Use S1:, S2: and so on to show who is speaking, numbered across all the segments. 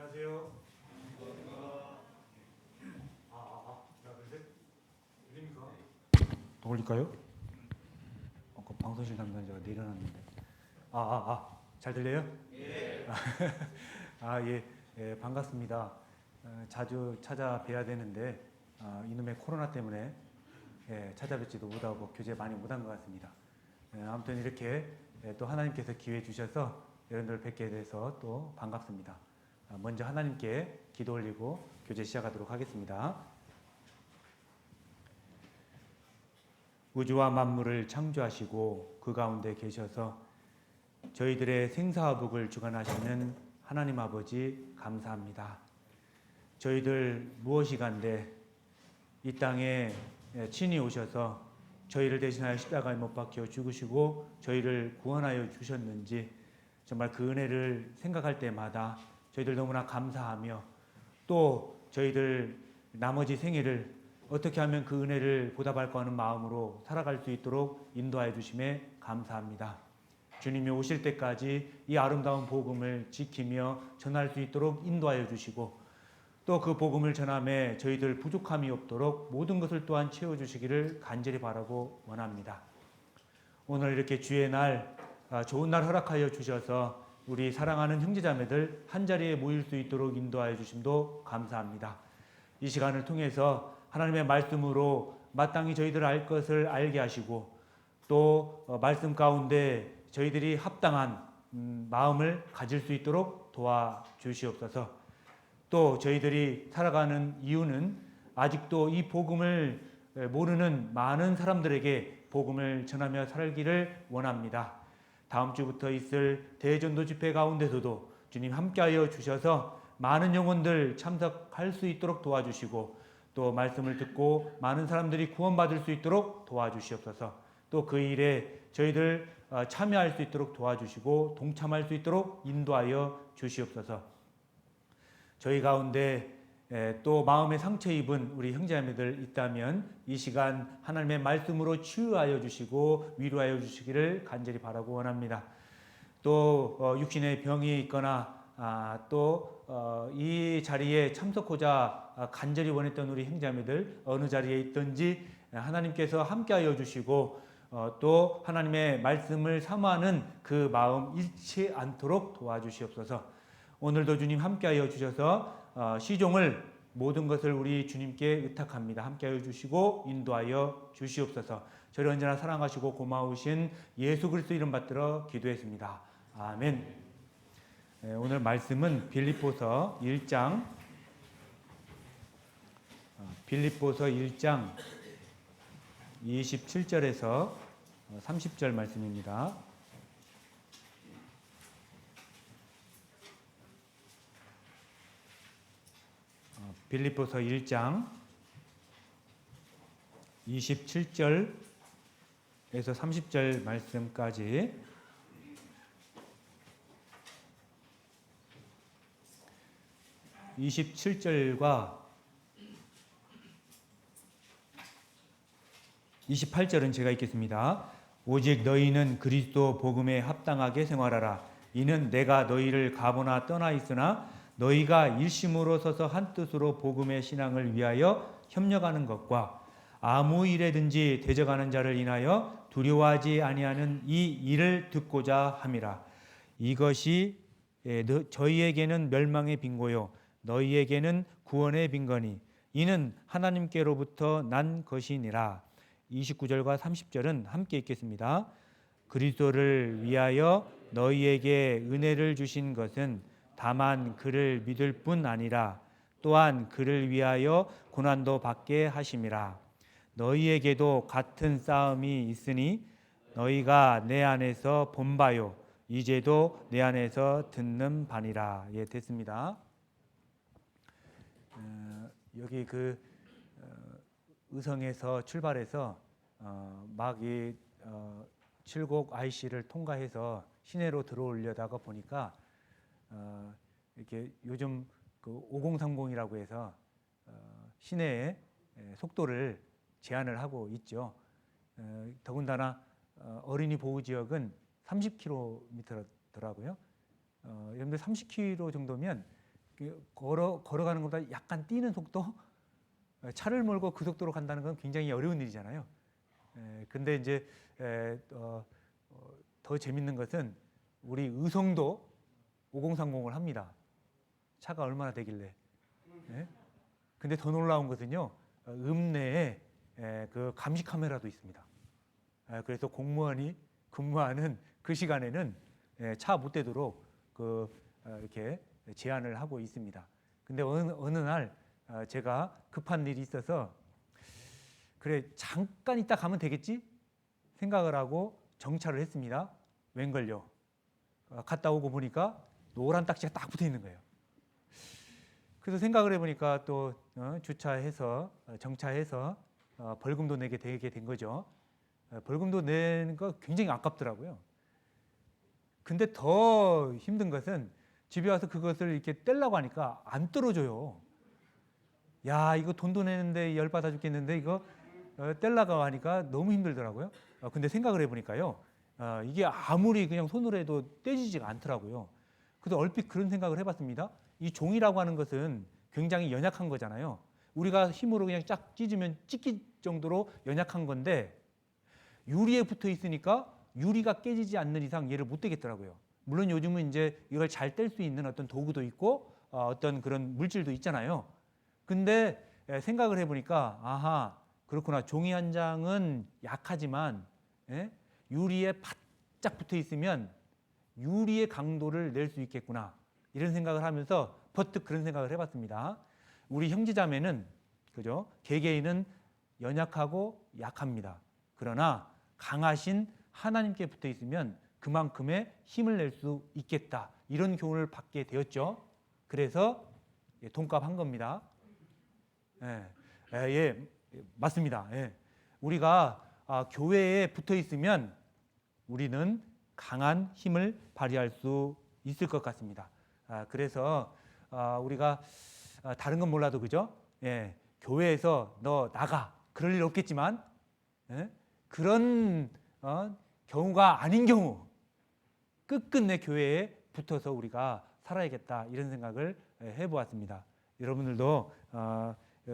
S1: 안녕하세요. 하나, 둘, 셋. 들립니까? 더 올릴까요? 그 방송실 담당자가 내려놨는데. 잘 들려요? 예. 예, 반갑습니다. 자주 찾아뵈야 되는데 이놈의 코로나 때문에 찾아뵙지도 못하고 교제 많이 못한 것 같습니다. 아무튼 이렇게 또 하나님께서 기회 주셔서 여러분들 뵙게 돼서 또 반갑습니다. 먼저 하나님께 기도 올리고 교제 시작하도록 하겠습니다. 우주와 만물을 창조하시고 그 가운데 계셔서 저희들의 생사화복을 주관하시는 하나님 아버지 감사합니다. 저희들 무엇이간데 이 땅에 친히 오셔서 저희를 대신하여 십자가에 못 박혀 죽으시고 저희를 구원하여 주셨는지 정말 그 은혜를 생각할 때마다 저희들 너무나 감사하며 또 저희들 나머지 생애를 어떻게 하면 그 은혜를 보답할까 하는 마음으로 살아갈 수 있도록 인도하여 주심에 감사합니다. 주님이 오실 때까지 이 아름다운 복음을 지키며 전할 수 있도록 인도하여 주시고 또 그 복음을 전함에 저희들 부족함이 없도록 모든 것을 또한 채워주시기를 간절히 바라고 원합니다. 오늘 이렇게 주의 날 좋은 날 허락하여 주셔서 우리 사랑하는 형제자매들 한자리에 모일 수 있도록 인도하여 주심도 감사합니다. 이 시간을 통해서 하나님의 말씀으로 마땅히 저희들 알 것을 알게 하시고 또 말씀 가운데 저희들이 합당한 마음을 가질 수 있도록 도와주시옵소서. 또 저희들이 살아가는 이유는 아직도 이 복음을 모르는 많은 사람들에게 복음을 전하며 살기를 원합니다. 다음 주부터 있을 대전도 집회 가운데서도 주님 함께하여 주셔서 많은 영혼들 참석할 수 있도록 도와주시고 또 말씀을 듣고 많은 사람들이 구원받을 수 있도록 도와주시옵소서. 또 그 일에 저희들 참여할 수 있도록 도와주시고 동참할 수 있도록 인도하여 주시옵소서. 저희 가운데 또 마음에 상처 입은 우리 형제자매들 있다면 이 시간 하나님의 말씀으로 치유하여 주시고 위로하여 주시기를 간절히 바라고 원합니다. 또 육신의 병이 있거나 또 이 자리에 참석하고자 간절히 원했던 우리 형제자매들 어느 자리에 있든지 하나님께서 함께하여 주시고 또 하나님의 말씀을 사모하는 그 마음 잃지 않도록 도와주시옵소서. 오늘도 주님 함께하여 주셔서 시종을 모든 것을 우리 주님께 의탁합니다. 함께하여 주시고 인도하여 주시옵소서. 저를 언제나 사랑하시고 고마우신 예수 그리스도 이름 받들어 기도했습니다. 아멘. 오늘 말씀은 빌립보서 1장 27절에서 30절 말씀입니다. 빌립보서 1장 27절에서 30절 말씀까지 (27절과) 28절은 제가 읽겠습니다. 오직 너희는 그리스도 복음에 합당하게 생활하라. 이는 내가 너희를 가보나 떠나 있으나 너희가 일심으로 서서 한 뜻으로 복음의 신앙을 위하여 협력하는 것과 아무 일에든지 대적하는 자를 인하여 두려워하지 아니하는 이 일을 듣고자 함이라. 이것이 저희에게는 멸망의 빈고요 너희에게는 구원의 빈거니 이는 하나님께로부터 난 것이니라. 29절과 30절은 함께 읽겠습니다. 그리스도를 위하여 너희에게 은혜를 주신 것은 다만 그를 믿을 뿐 아니라 또한 그를 위하여 고난도 받게 하심이라. 너희에게도 같은 싸움이 있으니 너희가 내 안에서 본 바요 이제도 내 안에서 듣는 바니라. 예, 됐습니다. 여기 의성에서 출발해서 막 칠곡 IC를 통과해서 시내로 들어오려다가 보니까 이렇게 요즘 5030이라고 해서 시내에 속도를 제한을 하고 있죠. 더군다나 어린이 보호 지역은 30km더라고요. 여러분들 30km 정도면 걸어가는 것보다 약간 뛰는 속도, 차를 몰고 그 속도로 간다는 건 굉장히 어려운 일이잖아요. 근데 이제 더 재밌는 것은 우리 의성도 5030을 합니다. 차가 얼마나 되길래. 근데 더 놀라운 것은요, 읍내에 그 감시 카메라도 있습니다. 그래서 공무원이 근무하는 그 시간에는 차 못 대도록 이렇게 제한을 하고 있습니다. 근데 어느 날 제가 급한 일이 있어서 그래 잠깐 있다 가면 되겠지 생각을 하고 정차를 했습니다. 웬걸요? 갔다 오고 보니까 노란 딱지가 딱 붙어 있는 거예요. 그래서 생각을 해보니까 또 주차해서 정차해서 벌금도 내게 되게 된 거죠. 벌금도 내는 거 굉장히 아깝더라고요. 근데 더 힘든 것은 집에 와서 그것을 이렇게 떼려고 하니까 안 떨어져요. 야, 이거 돈도 내는데 열받아 죽겠는데 이거 떼려고 하니까 너무 힘들더라고요. 근데 생각을 해보니까요, 이게 아무리 그냥 손으로 해도 떼지지가 않더라고요. 그래서 얼핏 그런 생각을 해봤습니다. 이 종이라고 하는 것은 굉장히 연약한 거잖아요. 우리가 힘으로 그냥 쫙 찢으면 찢길 정도로 연약한 건데 유리에 붙어 있으니까 유리가 깨지지 않는 이상 얘를 못 떼겠더라고요. 물론 요즘은 이제 이걸 잘 뗄 수 있는 어떤 도구도 있고 어떤 그런 물질도 있잖아요. 근데 생각을 해보니까 아하, 그렇구나. 종이 한 장은 약하지만 유리에 바짝 붙어 있으면 유리의 강도를 낼 수 있겠구나. 이런 생각을 하면서 버뜩 그런 생각을 해봤습니다. 우리 형제자매는 그죠? 개개인은 연약하고 약합니다. 그러나 강하신 하나님께 붙어 있으면 그만큼의 힘을 낼 수 있겠다. 이런 교훈을 받게 되었죠. 그래서 돈값 한 겁니다. 맞습니다. 우리가 교회에 붙어 있으면 우리는 강한 힘을 발휘할 수 있을 것 같습니다. 그래서 우리가 다른 건 몰라도 그죠? 교회에서 너 나가 그럴 일 없겠지만 그런 경우가 아닌 경우 끝끝내 교회에 붙어서 우리가 살아야겠다 이런 생각을 해보았습니다. 여러분들도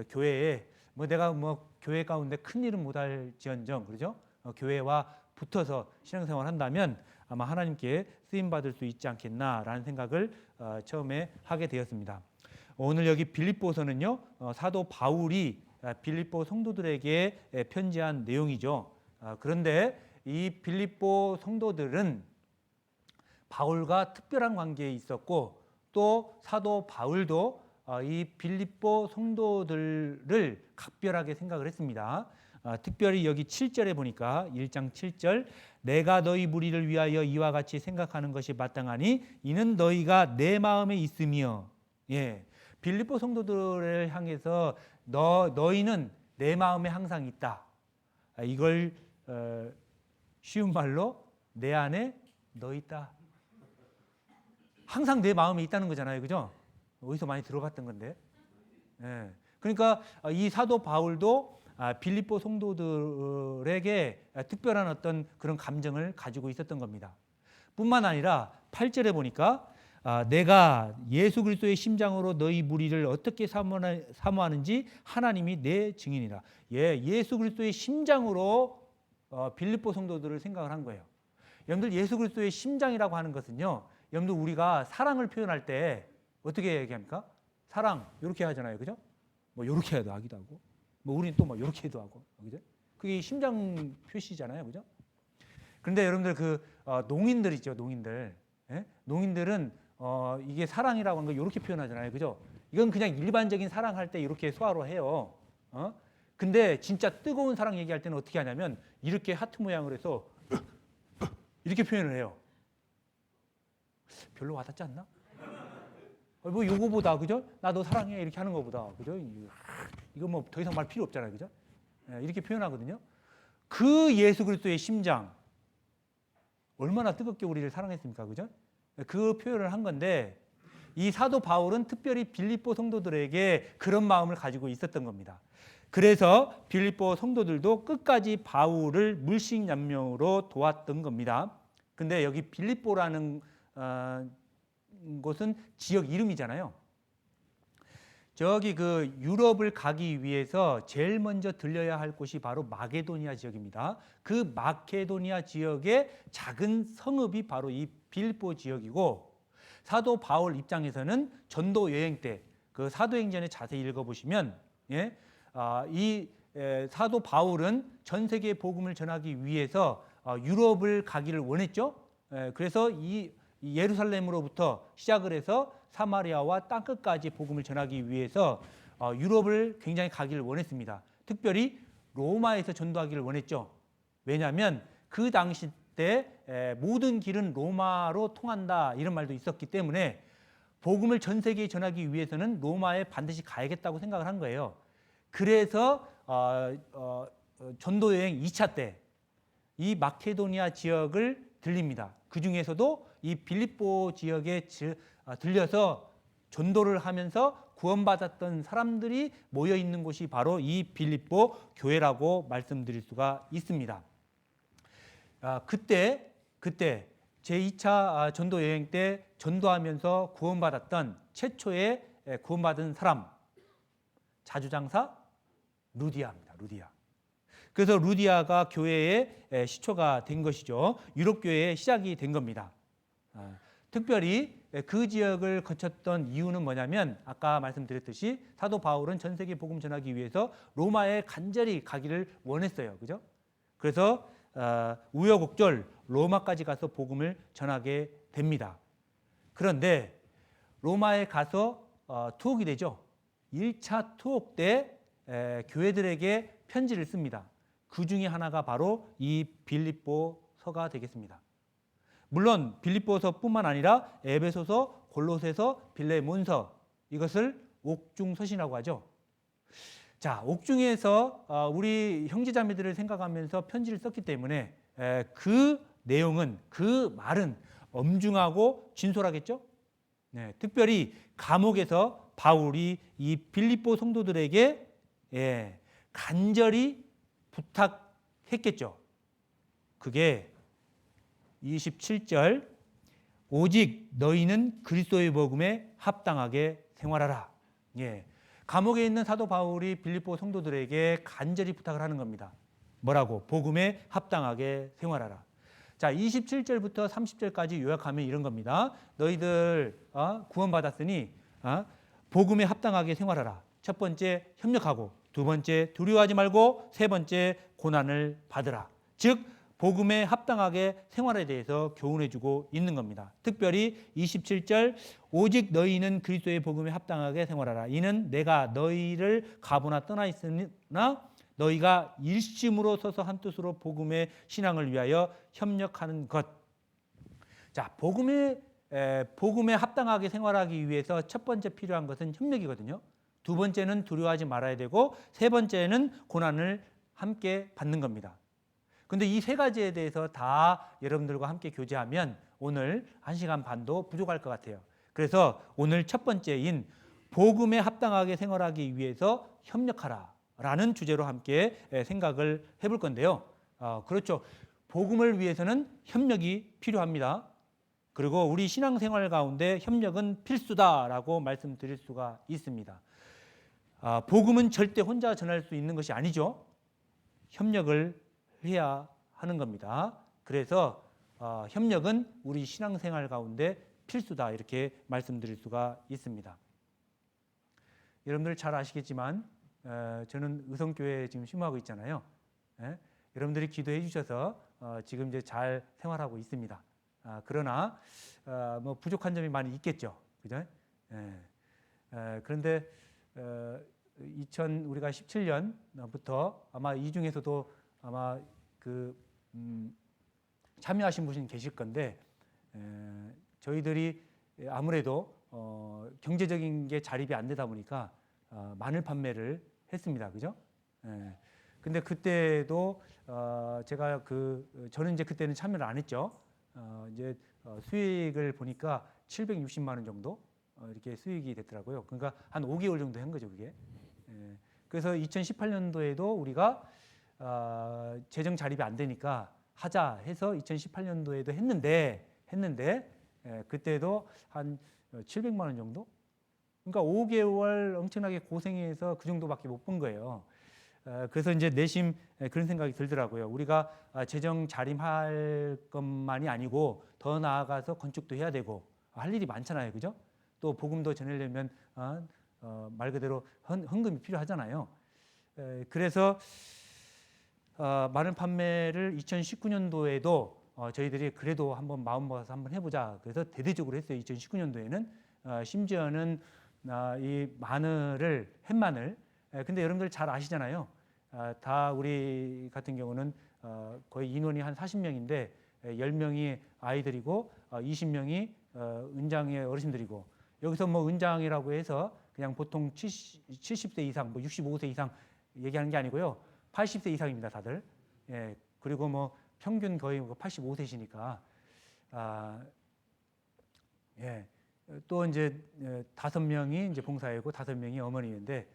S1: 교회에 내가 교회 가운데 큰 일은 못할지언정 그러죠? 교회와 붙어서 신앙생활 한다면 아마 하나님께 쓰임 받을 수 있지 않겠나라는 생각을 처음에 하게 되었습니다. 오늘 여기 빌립보서는요, 사도 바울이 빌립보 성도들에게 편지한 내용이죠. 그런데 이 빌립보 성도들은 바울과 특별한 관계에 있었고 또 사도 바울도 이 빌립보 성도들을 각별하게 생각을 했습니다. 특별히 여기 7절에 보니까 1장 7절 내가 너희 무리를 위하여 이와 같이 생각하는 것이 마땅하니 이는 너희가 내 마음에 있으며 빌립보 성도들을 향해서 너희는 내 마음에 항상 있다. 이걸 쉬운 말로 내 안에 너 있다. 항상 내 마음에 있다는 거잖아요. 그죠? 어디서 많이 들어봤던 건데. 그러니까 이 사도 바울도 빌립보 성도들에게 특별한 어떤 그런 감정을 가지고 있었던 겁니다. 뿐만 아니라 8절에 보니까 내가 예수 그리스도의 심장으로 너희 무리를 어떻게 사모하는지 하나님이 내 증인이라. 예수 그리스도의 심장으로 빌립보 성도들을 생각을 한 거예요. 여러분들 예수 그리스도의 심장이라고 하는 것은요. 여러분들 우리가 사랑을 표현할 때 어떻게 얘기합니까? 사랑 이렇게 하잖아요. 그죠? 이렇게 해도 하기도 하고 우리는 또 이렇게 해도 하고 그죠? 그게 심장 표시잖아요. 그죠? 그런데 여러분들 그 농인들 있죠. 농인들. 농인들은 이게 사랑이라고 하는 거 이렇게 표현하잖아요. 그죠? 이건 그냥 일반적인 사랑할 때 이렇게 수화로 해요. 근데 진짜 뜨거운 사랑 얘기할 때는 어떻게 하냐면 이렇게 하트 모양으로 해서 이렇게 표현을 해요. 별로 와닿지 않나? 요거보다 그죠? 나 너 사랑해 이렇게 하는 거보다 그죠? 이거 더 이상 말 필요 없잖아요. 그죠? 이렇게 표현하거든요. 그 예수 그리스도의 심장 얼마나 뜨겁게 우리를 사랑했습니까? 그죠? 그 표현을 한 건데 이 사도 바울은 특별히 빌립보 성도들에게 그런 마음을 가지고 있었던 겁니다. 그래서 빌립보 성도들도 끝까지 바울을 물심양면으로 도왔던 겁니다. 근데 여기 빌립보라는 곳은 지역 이름이잖아요. 저기 그 유럽을 가기 위해서 제일 먼저 들려야 할 곳이 바로 마게도니아 지역입니다. 그 마케도니아 지역의 작은 성읍이 바로 이 빌립보 지역이고, 사도 바울 입장에서는 전도 여행 때 그 사도행전에 자세히 읽어보시면 사도 바울은 전 세계 복음을 전하기 위해서 유럽을 가기를 원했죠. 그래서 이 예루살렘으로부터 시작을 해서 사마리아와 땅끝까지 복음을 전하기 위해서 유럽을 굉장히 가기를 원했습니다. 특별히 로마에서 전도하기를 원했죠. 왜냐하면 그 당시 때 모든 길은 로마로 통한다 이런 말도 있었기 때문에 복음을 전 세계에 전하기 위해서는 로마에 반드시 가야겠다고 생각을 한 거예요. 그래서 전도 여행 2차 때 이 마케도니아 지역을 들립니다. 그 중에서도 이 빌립보 지역에 들려서 전도를 하면서 구원받았던 사람들이 모여 있는 곳이 바로 이 빌립보 교회라고 말씀드릴 수가 있습니다. 그때 제2차 전도 여행 때 전도하면서 구원받았던 최초의 구원받은 사람, 자주장사 루디아입니다. 루디아. 그래서 루디아가 교회의 시초가 된 것이죠. 유럽 교회의 시작이 된 겁니다. 특별히 그 지역을 거쳤던 이유는 뭐냐면 아까 말씀드렸듯이 사도 바울은 전 세계 복음 전하기 위해서 로마에 간절히 가기를 원했어요. 그죠? 그래서 우여곡절 로마까지 가서 복음을 전하게 됩니다. 그런데 로마에 가서 투옥이 되죠. 1차 투옥 때 교회들에게 편지를 씁니다. 그 중에 하나가 바로 이 빌립보서가 되겠습니다. 물론 빌립보서뿐만 아니라 에베소서, 골로새서, 빌레몬서, 이것을 옥중서신이라고 하죠. 자, 옥중에서 우리 형제자매들을 생각하면서 편지를 썼기 때문에 그 내용은, 그 말은 엄중하고 진솔하겠죠. 네, 특별히 감옥에서 바울이 이 빌립보 성도들에게 간절히 부탁했겠죠. 그게 27절, 오직 너희는 그리스도의 복음에 합당하게 생활하라. 감옥에 있는 사도 바울이 빌립보 성도들에게 간절히 부탁을 하는 겁니다. 뭐라고? 복음에 합당하게 생활하라. 자, 27절부터 30절까지 요약하면 이런 겁니다. 너희들 구원받았으니 복음에 합당하게 생활하라. 첫 번째, 협력하고, 두 번째, 두려워하지 말고, 세 번째, 고난을 받으라. 즉 복음에 합당하게 생활에 대해서 교훈해주고 있는 겁니다. 특별히 27절, 오직 너희는 그리스도의 복음에 합당하게 생활하라. 이는 내가 너희를 가보나 떠나 있으나 너희가 일심으로 서서 한뜻으로 복음의 신앙을 위하여 협력하는 것. 자, 복음에 합당하게 생활하기 위해서 첫 번째 필요한 것은 협력이거든요. 두 번째는 두려워하지 말아야 되고, 세 번째는 고난을 함께 받는 겁니다. 근데 이 세 가지에 대해서 다 여러분들과 함께 교제하면 오늘 1시간 반도 부족할 것 같아요. 그래서 오늘 첫 번째인 복음에 합당하게 생활하기 위해서 협력하라 라는 주제로 함께 생각을 해볼 건데요. 그렇죠. 복음을 위해서는 협력이 필요합니다. 그리고 우리 신앙생활 가운데 협력은 필수다라고 말씀드릴 수가 있습니다. 복음은 절대 혼자 전할 수 있는 것이 아니죠. 협력을 해야 하는 겁니다. 그래서 협력은 우리 신앙생활 가운데 필수다 이렇게 말씀드릴 수가 있습니다. 여러분들 잘 아시겠지만 저는 의성교회에 지금 심호하고 있잖아요. 여러분들이 기도해 주셔서 지금 이제 잘 생활하고 있습니다. 그러나 뭐 부족한 점이 많이 있겠죠. 그죠? 그런데 우리가 17년부터 아마 이 중에서도 아마 참여하신 분이 계실 건데, 저희들이 아무래도 경제적인 게 자립이 안 되다 보니까 마늘 판매를 했습니다. 그죠? 근데 그때도 저는 이제 그때는 참여를 안 했죠. 이제 수익을 보니까 760만 원 정도 이렇게 수익이 됐더라고요. 그러니까 한 5개월 정도 한 거죠, 그게. 그래서 2018년도에도 우리가 재정 자립이 안 되니까 하자 해서 2018년도에도 했는데 그때도 한 700만 원 정도? 그러니까 5개월 엄청나게 고생해서 그 정도밖에 못 본 거예요. 그래서 이제 내심 그런 생각이 들더라고요. 우리가 재정 자림할 것만이 아니고 더 나아가서 건축도 해야 되고 할 일이 많잖아요, 그죠? 또 복음도 전하려면 말 그대로 헌금이 필요하잖아요. 그래서 마늘 판매를 2019년도에도 저희들이 그래도 한번 마음 먹어서 한번 해보자. 그래서 대대적으로 했어요. 2019년도에는 심지어는 이 마늘을 햇마늘. 근데 여러분들 잘 아시잖아요. 다 우리 같은 경우는 거의 인원이 한 40명인데 10명이 아이들이고 20명이 은장의 어르신들이고 여기서 뭐 은장이라고 해서 그냥 보통 70세 이상, 뭐 65세 이상 얘기하는 게 아니고요. 80세 이상입니다, 다들. 예, 그리고 뭐 평균 거의 85세시니까 예. 또 이제 5명이 이제 봉사이고 5명이 어머니인데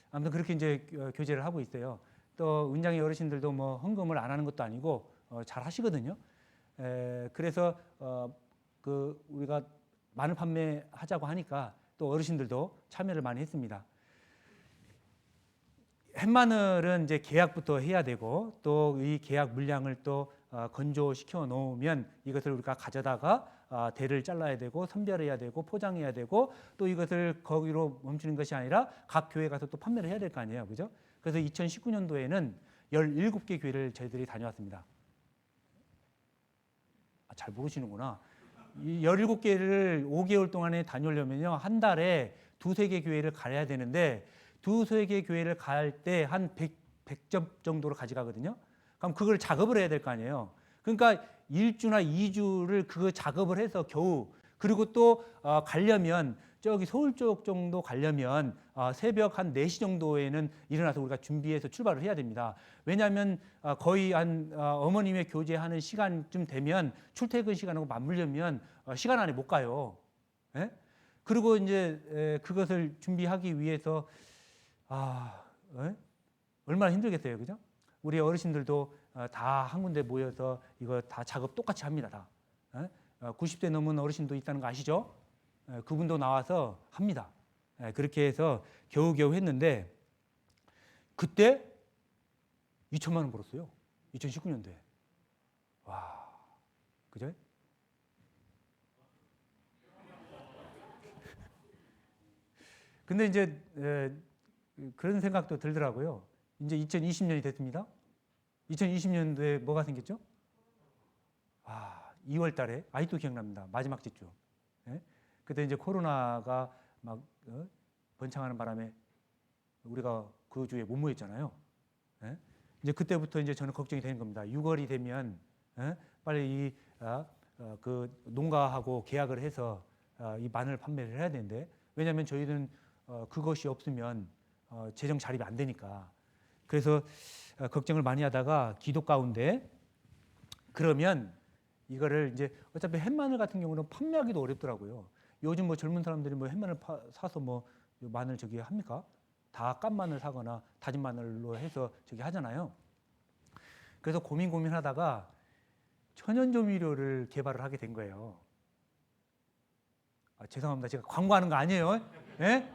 S1: 아무튼 그렇게 이제 교제를 하고 있어요. 또 은장의 어르신들도 뭐 헌금을 안 하는 것도 아니고 잘 하시거든요. 그래서 그 우리가 마늘 판매하자고 하니까 또 어르신들도 참여를 많이 했습니다. 햇마늘은 이제 계약부터 해야 되고 또 이 계약 물량을 또 건조시켜 놓으면 이것을 우리가 가져다가 대를 잘라야 되고 선별해야 되고 포장해야 되고 또 이것을 거기로 멈추는 것이 아니라 각 교회 가서 또 판매를 해야 될 거 아니에요, 그죠? 그래서 2019년도에는 17개 교회를 저희들이 다녀왔습니다. 잘 모르시는구나. 이 17개를 5개월 동안에 다녀오려면요 한 달에 2-3개 교회를 가야 되는데 2-3개 교회를 갈 때 한 100점 정도로 가져가거든요. 그럼 그걸 작업을 해야 될 거 아니에요. 그러니까 1주나 2주를 그 작업을 해서 겨우 그리고 또 가려면 저기 서울 쪽 정도 가려면 새벽 한 4시 정도에는 일어나서 우리가 준비해서 출발을 해야 됩니다. 왜냐하면 거의 한 어머님의 교제하는 시간쯤 되면 출퇴근 시간하고 맞물려면 시간 안에 못 가요. 예? 그리고 이제 그것을 준비하기 위해서 얼마나 힘들겠어요, 그죠? 우리 어르신들도 다 한 군데 모여서 이거 다 작업 똑같이 합니다, 다. 90대 넘은 어르신도 있다는 거 아시죠? 그분도 나와서 합니다. 그렇게 해서 겨우겨우 했는데 그때 2천만 원 벌었어요. 2019년도에. 와, 그죠? 근데 이제 그런 생각도 들더라고요. 이제 2020년이 됐습니다. 2020년도에 뭐가 생겼죠? 2월 달에 아직도 기억납니다. 마지막 주죠. 예? 그때 이제 코로나가 막 번창하는 바람에 우리가 그 주에 못 모였잖아요. 예? 이제 그때부터 이제 저는 걱정이 되는 겁니다. 6월이 되면 빨리 그 농가하고 계약을 해서 이 마늘 판매를 해야 되는데 왜냐하면 저희는 그것이 없으면 재정 자립이 안 되니까 그래서 걱정을 많이 하다가 기도 가운데 그러면 이거를 이제 어차피 햇마늘 같은 경우는 판매하기도 어렵더라고요. 요즘 뭐 젊은 사람들이 뭐 햇마늘 사서 뭐 마늘 저기 합니까? 다 깐 마늘 사거나 다진 마늘로 해서 저기 하잖아요. 그래서 고민하다가 천연조미료를 개발을 하게 된 거예요. 죄송합니다. 제가 광고하는 거 아니에요. 예?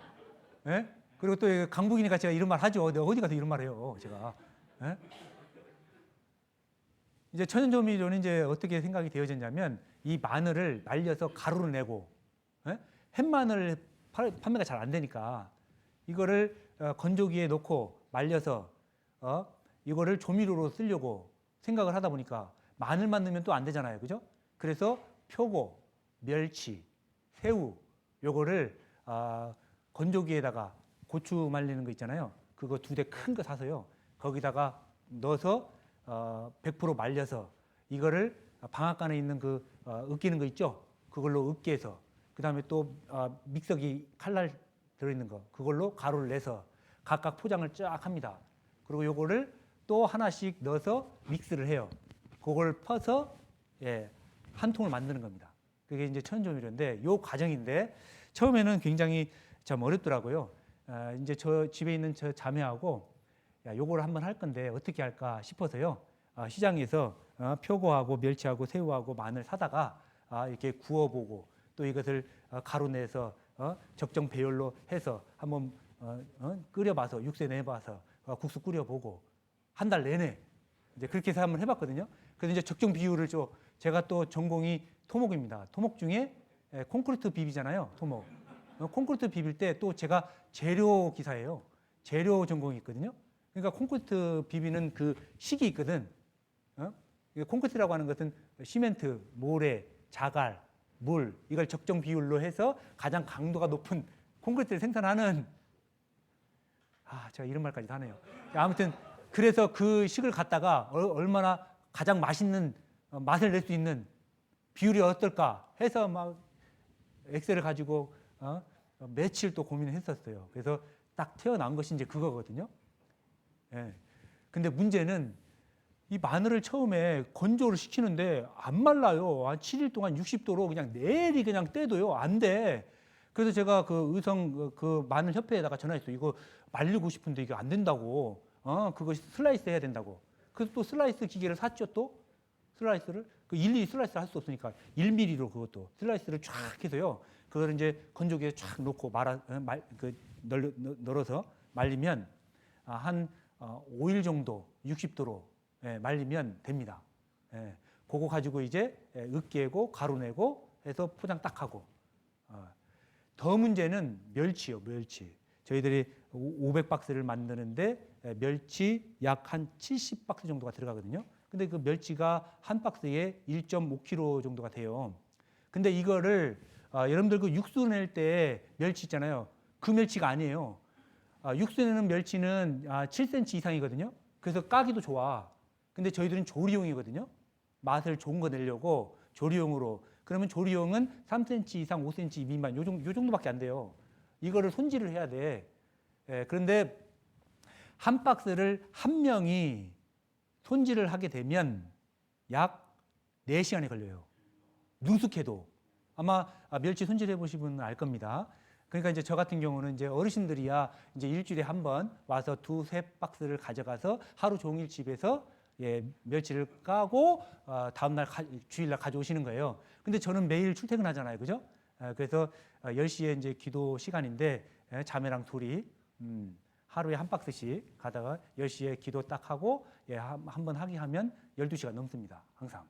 S1: 예? 그리고 또 강북이니까 제가 이런 말 하죠. 내가 어디 가서 이런 말 해요, 제가. 예? 이제 천연조미료는 이제 어떻게 생각이 되어졌냐면 이 마늘을 말려서 가루를 내고 햇마늘 판매가 잘 안 되니까 이거를 건조기에 넣고 말려서 이거를 조미료로 쓰려고 생각을 하다 보니까 마늘만 넣으면 또 안 되잖아요, 그죠? 그래서 표고, 멸치, 새우 요거를 건조기에다가 고추 말리는 거 있잖아요. 그거 2대 큰 거 사서요. 거기다가 넣어서 100% 말려서 이거를 방앗간에 있는 그 으깨는 거 있죠? 그걸로 으깨서 그다음에 또 믹서기 칼날 들어있는 거 그걸로 가루를 내서 각각 포장을 쫙 합니다. 그리고 요거를 또 하나씩 넣어서 믹스를 해요. 그걸 퍼서 한 통을 만드는 겁니다. 그게 이제 천연조미료인데 요 과정인데 처음에는 굉장히 참 어렵더라고요. 이제 저 집에 있는 저 자매하고 요거를 한번 할 건데 어떻게 할까 싶어서요. 시장에서 표고하고 멸치하고 새우하고 마늘 사다가 이렇게 구워보고 또 이것을 가루 내서 적정 배열로 해서 한번 끓여봐서 육수에 내봐서 국수 끓여보고 한 달 내내 이제 그렇게 해서 한번 해봤거든요. 그래서 이제 적정 비율을 제가 또 전공이 토목입니다. 토목 중에 콘크리트 비비잖아요. 토목. 콘크리트 비빌 때 또 제가 재료 기사예요. 재료 전공이 있거든요. 그러니까 콘크리트 비비는 그 식이 있거든. 콘크리트라고 하는 것은 시멘트, 모래, 자갈, 물 이걸 적정 비율로 해서 가장 강도가 높은 콘크리트를 생산하는 제가 이런 말까지 다 하네요. 아무튼 그래서 그 식을 갖다가 얼마나 가장 맛있는 맛을 낼 수 있는 비율이 어떨까 해서 막 엑셀을 가지고 며칠 또 고민을 했었어요. 그래서 딱 태어난 것이 이제 그거거든요. 예. 근데 문제는 이 마늘을 처음에 건조를 시키는데 안 말라요. 한 7일 동안 60도로 그냥 내리 그냥 떼도요. 안 돼. 그래서 제가 그 의성 그 마늘 협회에다가 전화했어요. 이거 말리고 싶은데 이게 안 된다고. 그거 슬라이스 해야 된다고. 그래서 또 슬라이스 기계를 샀죠. 또 슬라이스를 그 일일이 슬라이스를 할 수 없으니까 1mm로 그것도 슬라이스를 쫙 해서요. 그걸 이제 건조기에 쫙 놓고 널어서 말리면 한 5일 정도 60도로 말리면 됩니다. 그거 가지고 이제 으깨고 가루 내고 해서 포장 딱 하고. 더 문제는 멸치요. 멸치. 저희들이 500박스를 만드는데 멸치 약 한 70박스 정도가 들어가거든요. 근데 그 멸치가 한 박스에 1.5kg 정도가 돼요. 근데 이거를 여러분들 그 육수 낼 때 멸치 있잖아요. 그 멸치가 아니에요. 육수 내는 멸치는 7cm 이상이거든요. 그래서 까기도 좋아. 근데 저희들은 조리용이거든요. 맛을 좋은 거 내려고 조리용으로. 그러면 조리용은 3cm 이상, 5cm 미만 요 정도밖에 안 돼요. 이거를 손질을 해야 돼. 그런데 한 박스를 한 명이 손질을 하게 되면 약 4시간이 걸려요. 능숙해도. 아마 멸치 손질해 보신 분은 알 겁니다. 그러니까 이제 저 같은 경우는 이제 어르신들이야 이제 일주일에 한 번 와서 2-3박스를 가져가서 하루 종일 집에서 멸치를 까고 다음날 주일날 가져오시는 거예요. 근데 저는 매일 출퇴근하잖아요. 그죠? 그래서 10시에 이제 기도 시간인데 자매랑 둘이 하루에 한 박스씩 가다가 10시에 기도 딱 하고 한 번 하게 하면 12시간 넘습니다. 항상.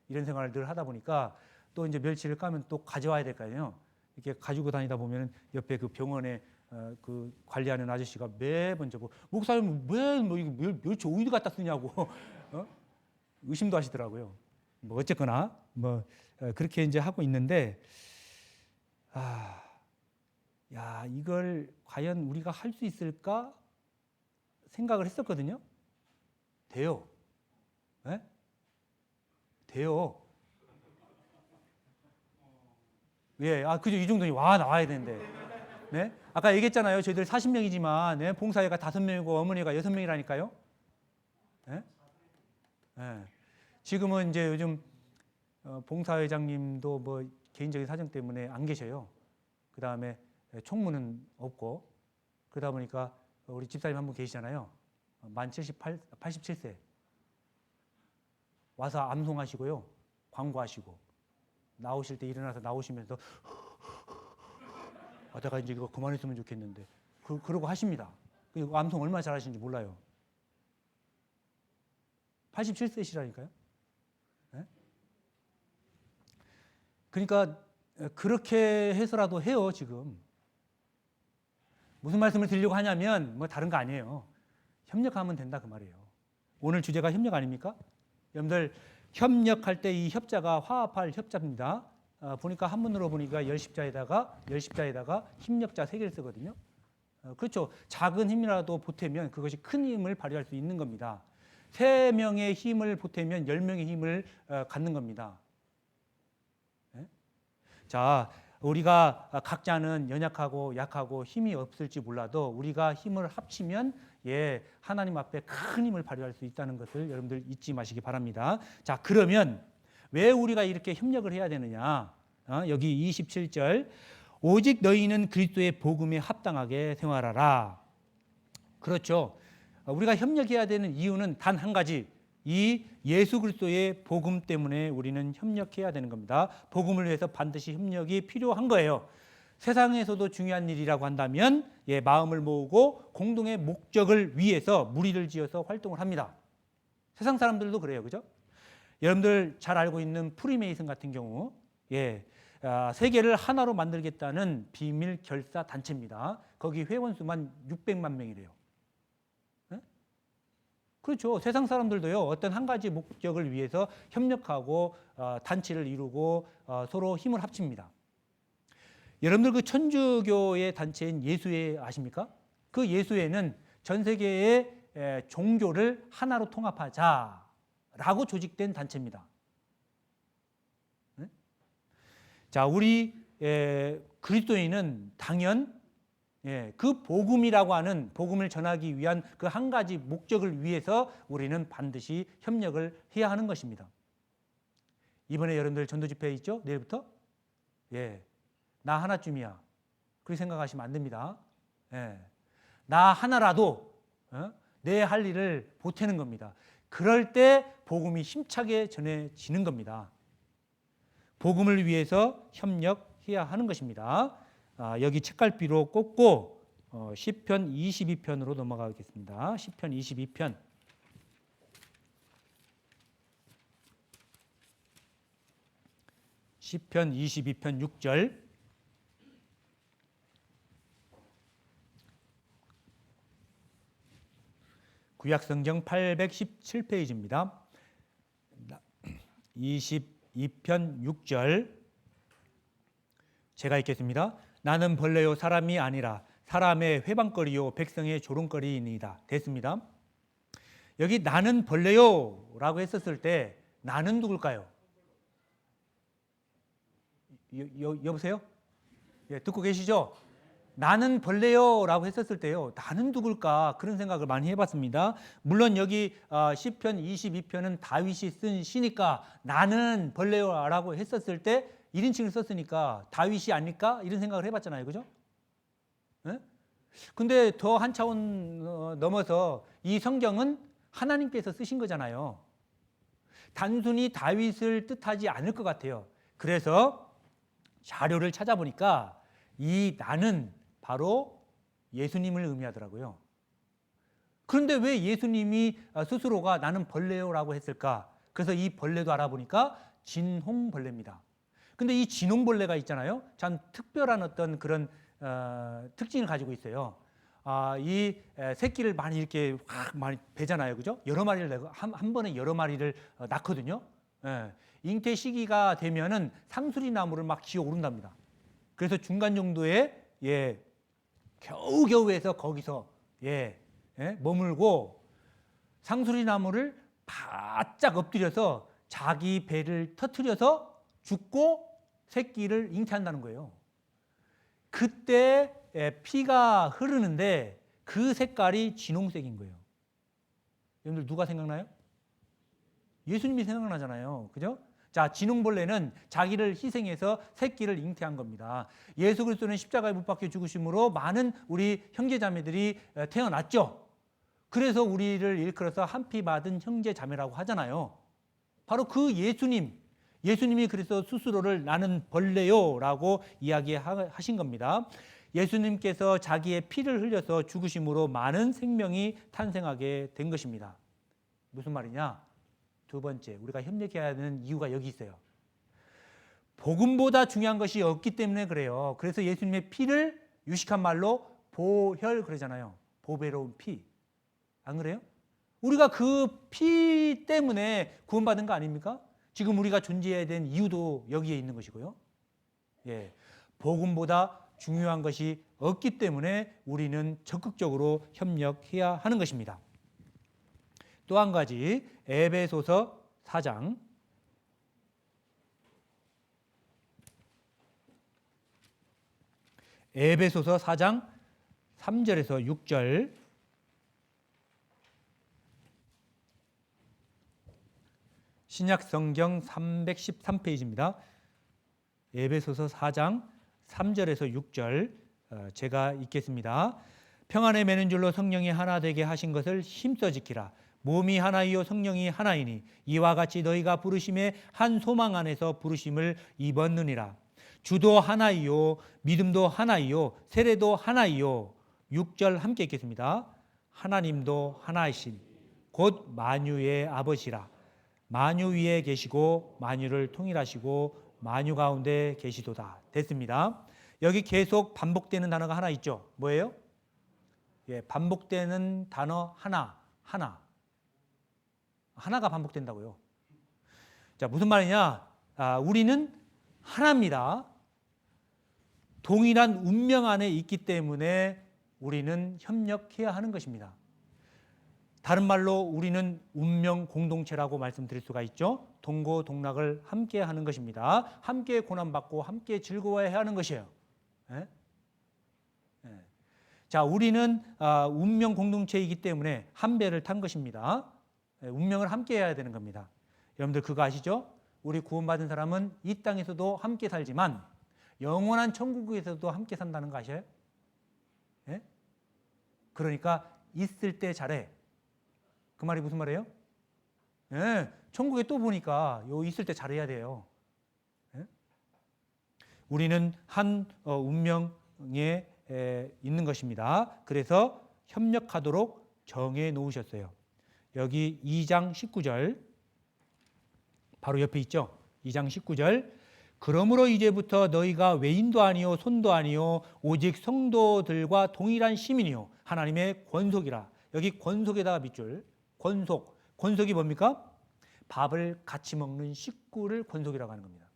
S1: 이런 생활을 늘 하다 보니까 또 이제 멸치를 까면 또 가져와야 될 거 아니에요. 이렇게 가지고 다니다 보면 옆에 그 병원에 그 관리하는 아저씨가 매번 저보고 목사님 왜 뭐 이거 멸치 어디 갖다 쓰냐고 의심도 하시더라고요. 뭐 어쨌거나 뭐 그렇게 이제 하고 있는데 야 이걸 과연 우리가 할 수 있을까 생각을 했었거든요. 돼요. 네? 돼요. 그죠. 이 정도는 나와야 되는데. 네? 아까 얘기했잖아요. 저희들 40명이지만, 봉사회가 5명이고 어머니가 6명이라니까요. 네? 네. 지금은 이제 요즘 봉사회장님도 뭐 개인적인 사정 때문에 안 계셔요. 그 다음에 총무는 없고, 그러다 보니까 우리 집사님 한 분 계시잖아요. 만 87세. 와서 암송하시고요. 광고하시고. 나오실 때 일어나서 나오시면서 내가 이제 이거 그만했으면 좋겠는데 그러고 하십니다. 그 암송 얼마나 잘하시는지 몰라요. 87세시라니까요. 네? 그러니까 그렇게 해서라도 해요. 지금 무슨 말씀을 드리려고 하냐면 뭐 다른 거 아니에요. 협력하면 된다 그 말이에요. 오늘 주제가 협력 아닙니까? 여러분들 협력할 때 이 협자가 화합할 협자입니다. 보니까 한문으로 보니까 열십자에다가 힘력자 3개를 쓰거든요. 그렇죠. 작은 힘이라도 보태면 그것이 큰 힘을 발휘할 수 있는 겁니다. 3명의 힘을 보태면 10명의 힘을 갖는 겁니다. 네? 자, 우리가 각자는 연약하고 약하고 힘이 없을지 몰라도 우리가 힘을 합치면 하나님 앞에 큰 힘을 발휘할 수 있다는 것을 여러분들 잊지 마시기 바랍니다. 자, 그러면 왜 우리가 이렇게 협력을 해야 되느냐? 여기 27절 오직 너희는 그리스도의 복음에 합당하게 생활하라. 그렇죠. 우리가 협력해야 되는 이유는 단 한 가지. 이 예수 그리스도의 복음 때문에 우리는 협력해야 되는 겁니다. 복음을 위해서 반드시 협력이 필요한 거예요. 세상에서도 중요한 일이라고 한다면 마음을 모으고 공동의 목적을 위해서 무리를 지어서 활동을 합니다. 세상 사람들도 그래요. 그죠? 여러분들 잘 알고 있는 프리메이슨 같은 경우 세계를 하나로 만들겠다는 비밀 결사 단체입니다. 거기 회원 수만 600만 명이래요. 네? 그렇죠. 세상 사람들도요. 어떤 한 가지 목적을 위해서 협력하고 단체를 이루고 서로 힘을 합칩니다. 여러분들 그 천주교의 단체인 예수회 아십니까? 그 예수회는 전 세계의 종교를 하나로 통합하자라고 조직된 단체입니다. 네? 자, 우리 그리스도인은 당연 그 복음이라고 하는 복음을 전하기 위한 그 한 가지 목적을 위해서 우리는 반드시 협력을 해야 하는 것입니다. 이번에 여러분들 전도 집회 있죠? 내일부터? 나 하나쯤이야. 그렇게 생각하시면 안 됩니다. 나 하나라도 내 할 일을 보태는 겁니다. 그럴 때 복음이 힘차게 전해지는 겁니다. 복음을 위해서 협력해야 하는 것입니다. 여기 책갈피로 꽂고 시편 22편으로 넘어가겠습니다. 시편 22편. 시편 22편 6절. 구약성경 817페이지입니다. 22편 6절 제가 읽겠습니다. 나는 벌레요 사람이 아니라 사람의 회방거리요 백성의 조롱거리이니이다. 됐습니다. 여기 나는 벌레요 라고 했었을 때 나는 누굴까요? 여보세요? 듣고 계시죠? 나는 벌레요 라고 했었을 때요, 나는 누굴까 그런 생각을 많이 해봤습니다. 물론 여기 시편 22편은 다윗이 쓴 시니까 나는 벌레요 라고 했었을 때 1인칭을 썼으니까 다윗이 아닐까 이런 생각을 해봤잖아요. 그죠? 근데 더 한 차원 넘어서 이 성경은 하나님께서 쓰신 거잖아요. 단순히 다윗을 뜻하지 않을 것 같아요. 그래서 자료를 찾아보니까 이 나는 바로 예수님을 의미하더라고요. 그런데 왜 예수님이 스스로가 나는 벌레요라고 했을까? 그래서 이 벌레도 알아보니까 진홍벌레입니다. 근데 이 진홍벌레가 있잖아요. 참 특별한 어떤 그런 특징을 가지고 있어요. 이 새끼를 많이 이렇게 확 많이 베잖아요. 그죠? 여러 마리를 내고 한 번에 여러 마리를 낳거든요. 잉태 시기가 되면은 상수리 나무를 막 기어 오른답니다. 그래서 중간 정도의 겨우겨우해서 거기서 머물고 상수리 나무를 바짝 엎드려서 자기 배를 터뜨려서 죽고 새끼를 잉태한다는 거예요. 그때 피가 흐르는데 그 색깔이 진홍색인 거예요. 여러분들 누가 생각나요? 예수님이 생각나잖아요. 그죠? 자, 진홍벌레는 자기를 희생해서 새끼를 잉태한 겁니다. 예수 그리스도는 십자가에 못 박혀 죽으심으로 많은 우리 형제자매들이 태어났죠. 그래서 우리를 일컬어서 한 피 받은 형제자매라고 하잖아요. 바로 그 예수님이 그래서 스스로를 나는 벌레요 라고 이야기하신 겁니다. 예수님께서 자기의 피를 흘려서 죽으심으로 많은 생명이 탄생하게 된 것입니다. 무슨 말이냐? 두 번째, 우리가 협력해야 하는 이유가 여기 있어요. 복음보다 중요한 것이 없기 때문에 그래요. 그래서 예수님의 피를 유식한 말로 보혈 그러잖아요. 보배로운 피. 안 그래요? 우리가 그 피 때문에 구원받은 거 아닙니까? 지금 우리가 존재해야 되는 이유도 여기에 있는 것이고요. 복음보다 중요한 것이 없기 때문에 우리는 적극적으로 협력해야 하는 것입니다. 또 한 가지, 에베소서 4장 에베소서 4장 3절에서 6절 신약성경 313페이지입니다. 에베소서 4장 3절에서 6절 제가 읽겠습니다. 평안에 매는 줄로 성령이 하나 되게 하신 것을 힘써 지키라. 몸이 하나이요 성령이 하나이니 이와 같이 너희가 부르심의 한 소망 안에서 부르심을 입었느니라. 주도 하나이요 믿음도 하나이요 세례도 하나이요. 6절 함께 읽겠습니다. 하나님도 하나이신 곧 만유의 아버지라. 만유 위에 계시고 만유를 통일하시고 만유 가운데 계시도다. 됐습니다. 여기 계속 반복되는 단어가 하나 있죠. 뭐예요? 예, 반복되는 단어 하나가 반복된다고요. 자, 무슨 말이냐? 우리는 하나입니다. 동일한 운명 안에 있기 때문에 우리는 협력해야 하는 것입니다. 다른 말로 우리는 운명 공동체라고 말씀드릴 수가 있죠. 동고동락을 함께 하는 것입니다. 함께 고난받고 함께 즐거워해야 하는 것이에요. 예? 예. 자, 우리는 운명 공동체이기 때문에 한 배를 탄 것입니다. 예, 운명을 함께 해야 되는 겁니다. 여러분들 그거 아시죠? 우리 구원받은 사람은 이 땅에서도 함께 살지만 영원한 천국에서도 함께 산다는 거 아셔요? 예? 그러니까 있을 때 잘해. 그 말이 무슨 말이에요? 예, 천국에 또 보니까 있을 때 잘해야 돼요. 예? 우리는 한 운명에 있는 것입니다. 그래서 협력하도록 정해 놓으셨어요. 여기 2장 19절 바로 옆에 있죠. 2장 19절 그러므로 이제부터 너희가 외인도 아니요 손도 아니요 오직 성도들과 동일한 시민이요 하나님의 권속이라. 여기 권속에다가 밑줄. 권속이 뭡니까? 밥을 같이 먹는 식구를 권속이라고 하는 겁니다.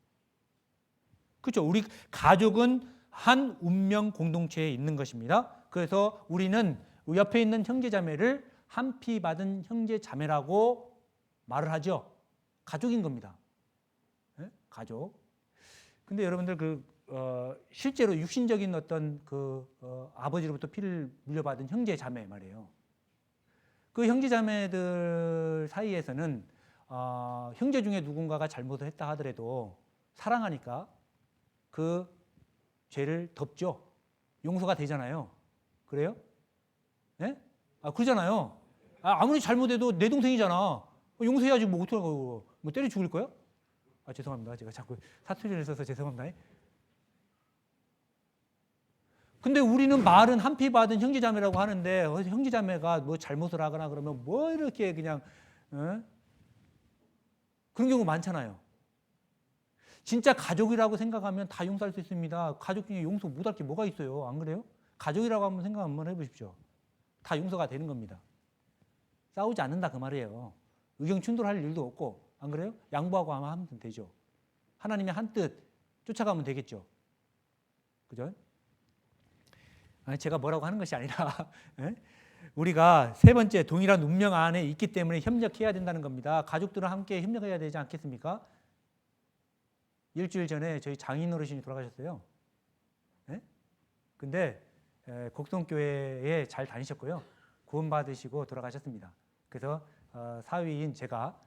S1: 그렇죠? 우리 가족은 한 운명 공동체에 있는 것입니다. 그래서 우리는 옆에 있는 형제자매를 한 피 받은 형제자매라고 말을 하죠. 가족인 겁니다. 네? 가족. 근데 여러분들 실제로 육신적인 어떤 아버지로부터 피를 물려받은 형제자매 말이에요. 그 형제자매들 사이에서는 형제 중에 누군가가 잘못을 했다 하더라도 사랑하니까 그 죄를 덮죠. 용서가 되잖아요. 그래요? 네? 그러잖아요. 아무리 잘못해도 내 동생이잖아. 용서해야지 뭐 어떡하고 뭐 때려 죽일 거야? 죄송합니다. 제가 자꾸 사투리를 써서 죄송합니다. 근데 우리는 말은 한 피 받은 형제자매라고 하는데 형제자매가 뭐 잘못을 하거나 그러면 뭐 이렇게 그냥 그런 경우 많잖아요. 진짜 가족이라고 생각하면 다 용서할 수 있습니다. 가족 중에 용서 못할 게 뭐가 있어요? 안 그래요? 가족이라고 한번 생각 한번 해보십시오. 다 용서가 되는 겁니다. 싸우지 않는다 그 말이에요. 의견 충돌할 일도 없고 안 그래요? 양보하고 하면 되죠. 하나님의 한 뜻 쫓아가면 되겠죠. 그죠? 제가 뭐라고 하는 것이 아니라 우리가 세 번째 동일한 운명 안에 있기 때문에 협력해야 된다는 겁니다. 가족들은 함께 협력해야 되지 않겠습니까? 일주일 전에 저희 장인 어르신이 돌아가셨어요. 근데 곡성교회에 잘 다니셨고요. 구원받으시고 돌아가셨습니다. 그래서 사위인 제가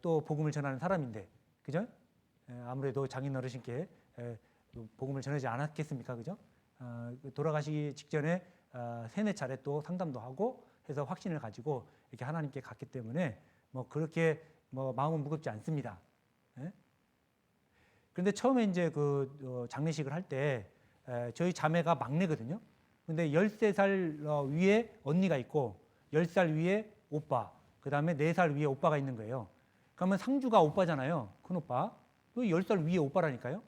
S1: 또 복음을 전하는 사람인데 그죠? 아무래도 장인 어르신께 복음을 전하지 않았겠습니까? 그죠? 돌아가시기 직전에 세네 차례 또 상담도 하고 해서 확신을 가지고 이렇게 하나님께 갔기 때문에 뭐 그렇게 뭐 마음은 무겁지 않습니다. 그런데 처음에 이제 장례식을 할 때 저희 자매가 막내거든요. 근데 13살 위에 언니가 있고 10살 위에 오빠, 그 다음에 4살 위에 오빠가 있는 거예요. 그러면 상주가 오빠잖아요. 큰 오빠. 또 10살 위에 오빠라니까요.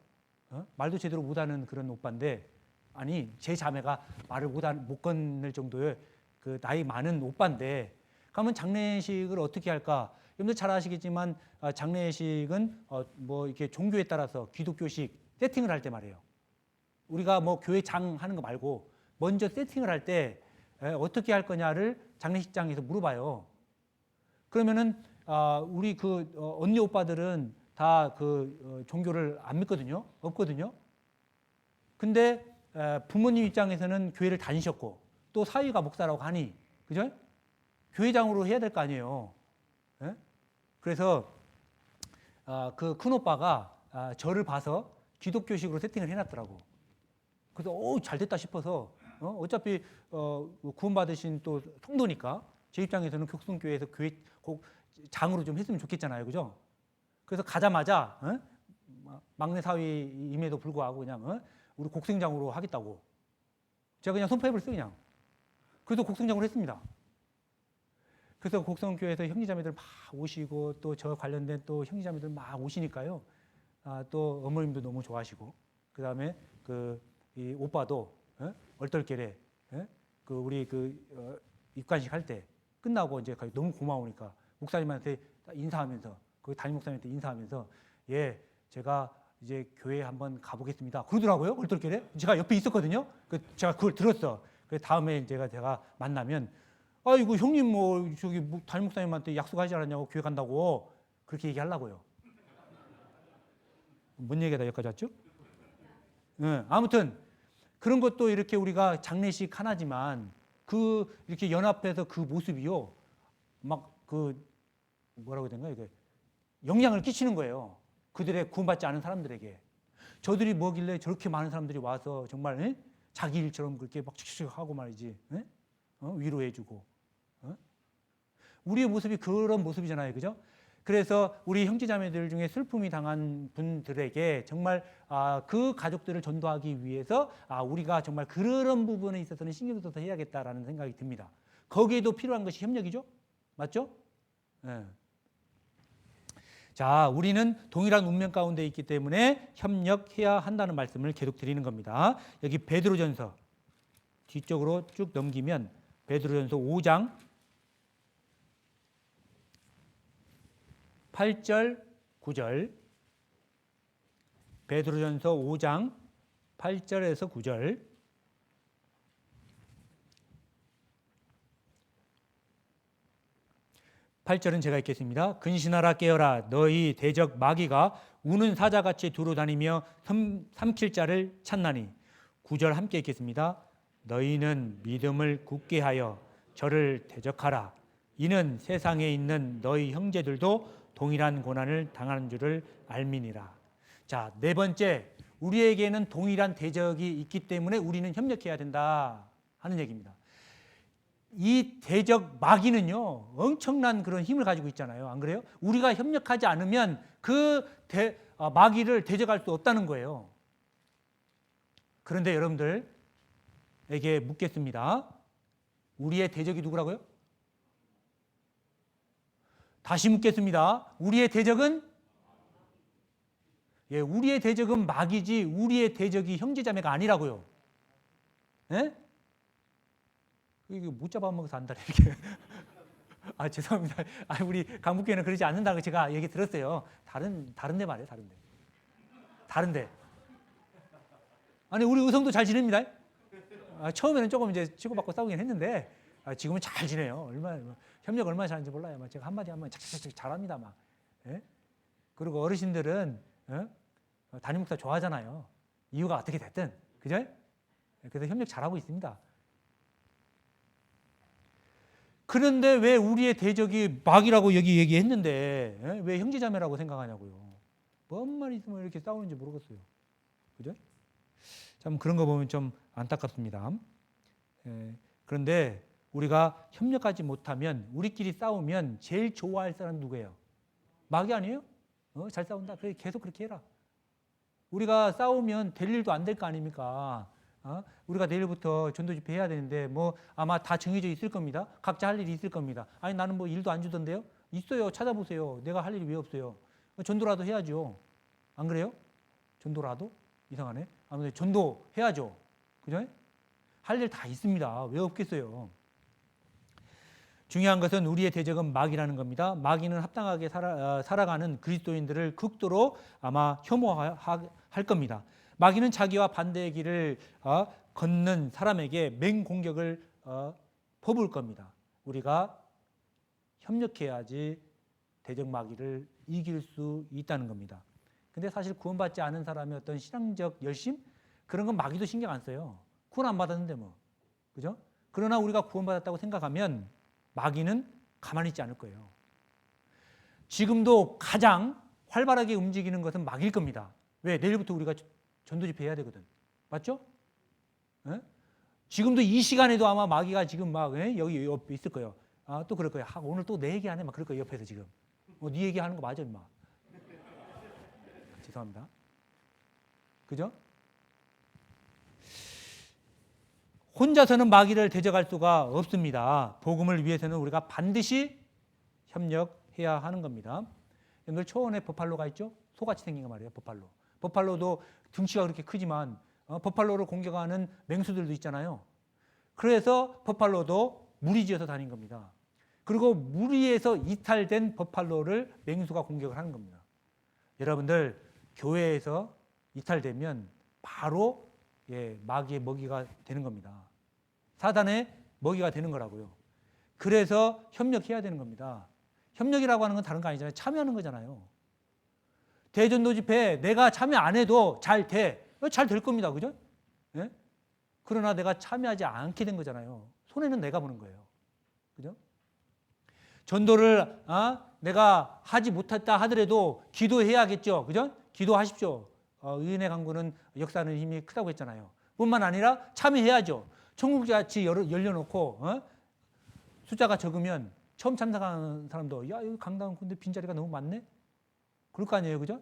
S1: 말도 제대로 못하는 그런 오빠인데 아니 제 자매가 말을 못 건널 정도의 그 나이 많은 오빠인데 그러면 장례식을 어떻게 할까? 여러분들 잘 아시겠지만 장례식은 뭐 이렇게 종교에 따라서 기독교식 세팅을 할 때 말이에요. 우리가 뭐 교회 장 하는 거 말고 먼저 세팅을 할 때 어떻게 할 거냐를 장례식장에서 물어봐요. 그러면은 우리 언니 오빠들은 다 종교를 안 믿거든요. 없거든요. 근데 부모님 입장에서는 교회를 다니셨고 또 사위가 목사라고 하니 그죠? 교회장으로 해야 될 거 아니에요. 그래서 그 큰오빠가 저를 봐서 기독교식으로 세팅을 해놨더라고. 그래서 잘 됐다 싶어서 어차피 구원받으신 또 성도니까 제 입장에서는 격성교회에서 교회 꼭 장으로 좀 했으면 좋겠잖아요. 그죠? 그래서 가자마자 막내 사위임에도 불구하고 그냥 우리 곡성장으로 하겠다고. 제가 그냥 손파입을 그냥. 그래서 곡성장으로 했습니다. 그래서 곡성교회에서 형제자매들 막 오시고 또 저 관련된 또 형제자매들 막 오시니까요. 또 어머님도 너무 좋아하시고 그다음에 이 오빠도 얼떨결에 우리 입관식 할 때 끝나고 이제 너무 고마우니까 목사님한테 인사하면서 그 담임 목사님한테 인사하면서 예 제가 이제 교회 한번 가보겠습니다. 그러더라고요. 얼떨결에 제가 옆에 있었거든요. 제가 그걸 들었어. 그 다음에 제가 만나면 아이고 형님 뭐 저기 담임 목사님한테 약속하지 않았냐고 교회 간다고 그렇게 얘기하려고요. 뭔 얘기가 다 여기까지 왔죠? 네, 아무튼 그런 것도 이렇게 우리가 장례식 하나지만 이렇게 연합해서 그 모습이요 막 뭐라고 해야 되나 이게 영향을 끼치는 거예요. 그들의 구원받지 않은 사람들에게 저들이 뭐길래 저렇게 많은 사람들이 와서 정말 자기 일처럼 그렇게 막 칙칙 하고 말이지 위로해주고 우리의 모습이 그런 모습이잖아요, 그죠? 그래서 우리 형제자매들 중에 슬픔이 당한 분들에게 정말 그 가족들을 전도하기 위해서 우리가 정말 그런 부분에 있어서는 신경 써서 해야겠다라는 생각이 듭니다. 거기에도 필요한 것이 협력이죠, 맞죠? 네. 자, 우리는 동일한 운명 가운데 있기 때문에 협력해야 한다는 말씀을 계속 드리는 겁니다. 여기 베드로전서 뒤쪽으로 쭉 넘기면 베드로전서 5장 8절 9절 베드로전서 5장 8절에서 9절 8절은 제가 읽겠습니다. 근신하라 깨어라 너희 대적 마귀가 우는 사자같이 두루 다니며 삼킬 자를 찾나니 9절 함께 읽겠습니다. 너희는 믿음을 굳게 하여 저를 대적하라. 이는 세상에 있는 너희 형제들도 동일한 고난을 당하는 줄을 알미니라. 자, 네 번째, 우리에게는 동일한 대적이 있기 때문에 우리는 협력해야 된다 하는 얘기입니다. 이 대적 마귀는요 엄청난 그런 힘을 가지고 있잖아요, 안 그래요? 우리가 협력하지 않으면 마귀를 대적할 수 없다는 거예요. 그런데 여러분들에게 묻겠습니다. 우리의 대적이 누구라고요? 다시 묻겠습니다. 우리의 대적은? 예, 우리의 대적은 마귀지 우리의 대적이 형제자매가 아니라고요. 예? 이거 못 잡아먹어서 안다 이렇게. 죄송합니다. 우리 강북교회는 그러지 않는다고 제가 얘기 들었어요. 다른데 말이에요, 다른데. 아니 우리 의성도 잘 지냅니다. 처음에는 조금 이제 치고받고 싸우긴 했는데 지금은 잘 지내요. 협력 얼마나 잘하는지 몰라요. 제가 한마디 하면 착착착 잘합니다. 막. 예? 그리고 어르신들은 담임 목사 좋아하잖아요. 이유가 어떻게 됐든, 그죠? 그래서 협력 잘하고 있습니다. 그런데 왜 우리의 대적이 마귀라고 여기 얘기했는데 왜 형제자매라고 생각하냐고요. 뭔 말이 있으면 이렇게 싸우는지 모르겠어요. 그죠? 참 그런 거 보면 좀 안타깝습니다. 그런데 우리가 협력하지 못하면 우리끼리 싸우면 제일 좋아할 사람은 누구예요? 마귀 아니에요? 잘 싸운다. 그래 계속 그렇게 해라. 우리가 싸우면 될 일도 안 될 거 아닙니까? 우리가 내일부터 전도 집회 해야 되는데 뭐 아마 다 정해져 있을 겁니다. 각자 할 일이 있을 겁니다. 아니 나는 뭐 일도 안 주던데요? 있어요. 찾아보세요. 내가 할 일이 왜 없어요? 전도라도 해야죠. 안 그래요? 전도라도? 이상하네. 아무튼 전도 해야죠. 그죠? 할 일 다 있습니다. 왜 없겠어요? 중요한 것은 우리의 대적은 마귀라는 겁니다. 마귀는 합당하게 살아가는 그리스도인들을 극도로 아마 혐오할 겁니다. 마귀는 자기와 반대의 길을 걷는 사람에게 맹공격을 퍼부을 겁니다. 우리가 협력해야지 대적 마귀를 이길 수 있다는 겁니다. 근데 사실 구원받지 않은 사람의 어떤 신앙적 열심? 그런 건 마귀도 신경 안 써요. 구원 안 받았는데 뭐. 그죠? 그러나 우리가 구원받았다고 생각하면 마귀는 가만히 있지 않을 거예요. 지금도 가장 활발하게 움직이는 것은 마귀일 겁니다. 왜? 내일부터 우리가 전도 집회 해야 되거든. 맞죠? 에? 지금도 이 시간에도 아마 마귀가 지금 막 여기 옆에 있을 거예요. 또 그럴 거예요. 오늘 또 내 얘기 안 해? 막 그럴 거예요. 옆에서 지금. 네 얘기하는 거 맞아, 임마. 죄송합니다. 그죠? 혼자서는 마귀를 대적할 수가 없습니다. 복음을 위해서는 우리가 반드시 협력해야 하는 겁니다. 여러분들 초원에 버팔로가 있죠? 소같이 생긴 거 말이에요. 버팔로. 버팔로도 등치가 그렇게 크지만 버팔로를 공격하는 맹수들도 있잖아요. 그래서 버팔로도 무리지어서 다닌 겁니다. 그리고 무리에서 이탈된 버팔로를 맹수가 공격을 하는 겁니다. 여러분들 교회에서 이탈되면 바로 마귀의 먹이가 되는 겁니다. 사단의 먹이가 되는 거라고요. 그래서 협력해야 되는 겁니다. 협력이라고 하는 건 다른 거 아니잖아요. 참여하는 거잖아요. 대전도 집회에 내가 참여 안 해도 잘 돼. 잘 될 겁니다. 그죠? 예? 그러나 내가 참여하지 않게 된 거잖아요. 손해는 내가 보는 거예요. 그죠? 전도를 내가 하지 못했다 하더라도 기도해야겠죠. 그죠? 기도하십시오. 의인의 강구는 역사하는 힘이 크다고 했잖아요. 뿐만 아니라 참여해야죠. 천국잔치 열려놓고 숫자가 적으면 처음 참석하는 사람도 야, 여기 강당 근데 빈자리가 너무 많네? 그럴 거 아니에요. 그죠?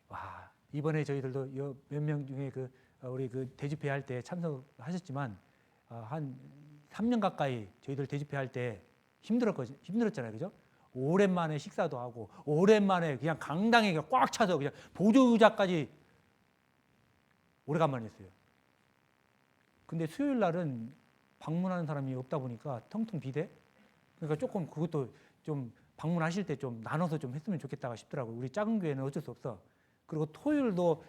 S1: 와, 이번에 저희들도 몇 명 중에 우리 대집회 할 때 참석하셨지만 한 3년 가까이 저희들 대집회 할 때 힘들었잖아요. 그죠? 오랜만에 식사도 하고 오랜만에 그냥 강당에 꽉 차서 그냥 보조의자까지 오래간만에 했어요. 근데 수요일 날은 방문하는 사람이 없다 보니까 텅텅 비대. 그러니까 조금 그것도 좀 방문하실 때 좀 나눠서 좀 했으면 좋겠다 싶더라고요. 우리 작은 교회는 어쩔 수 없어. 그리고 토요일도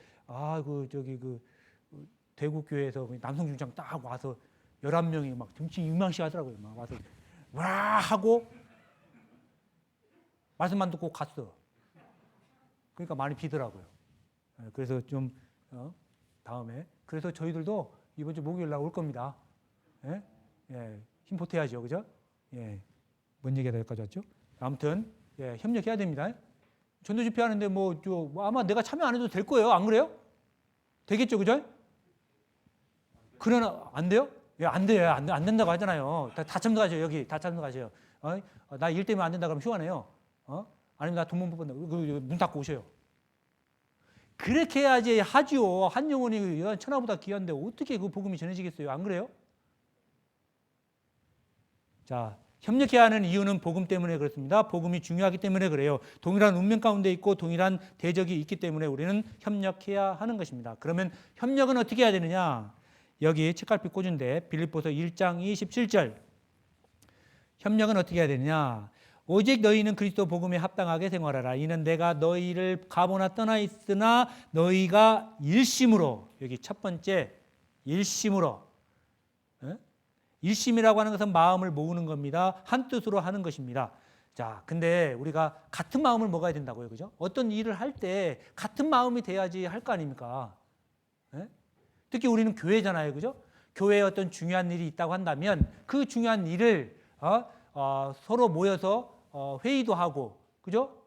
S1: 대구 교회에서 남성 중장 딱 와서 11명이 막 등치 유망시 하더라고요. 막 와서 와 하고 말씀만 듣고 갔어. 그러니까 많이 비더라고요. 그래서 좀 다음에 그래서 저희들도 이번 주 목요일 날 올 겁니다. 힘 보태야죠, 그죠? 뭔 얘기가 여기까지 왔죠? 아무튼 협력해야 됩니다. 전도 집회하는데 아마 내가 참여 안 해도 될 거예요. 안 그래요? 되겠죠, 그죠? 그러나 안 돼요? 안 돼요. 안 된다고 하잖아요. 다 참석하세요. 여기 다 참석하세요. 나 일 때문에 안 된다 그러면 휴가내요. 아니면 나 돈 못 받는다. 문 닫고 오셔요. 그렇게 해야지 하지요. 한 영혼이 천하보다 귀한데 어떻게 그 복음이 전해지겠어요? 안 그래요? 자, 협력해야 하는 이유는 복음 때문에 그렇습니다. 복음이 중요하기 때문에 그래요. 동일한 운명 가운데 있고 동일한 대적이 있기 때문에 우리는 협력해야 하는 것입니다. 그러면 협력은 어떻게 해야 되느냐? 여기 책갈피 꽂은데 빌립보서 1장 27절 협력은 어떻게 해야 되느냐? 오직 너희는 그리스도 복음에 합당하게 생활하라. 이는 내가 너희를 가보나 떠나 있으나 너희가 일심으로 여기 첫 번째 일심으로 일심이라고 하는 것은 마음을 모으는 겁니다. 한 뜻으로 하는 것입니다. 자, 근데 우리가 같은 마음을 먹어야 된다고요. 그죠? 어떤 일을 할 때 같은 마음이 돼야지 할 거 아닙니까? 특히 우리는 교회잖아요. 그죠? 교회에 어떤 중요한 일이 있다고 한다면 그 중요한 일을 서로 모여서 회의도 하고, 그죠?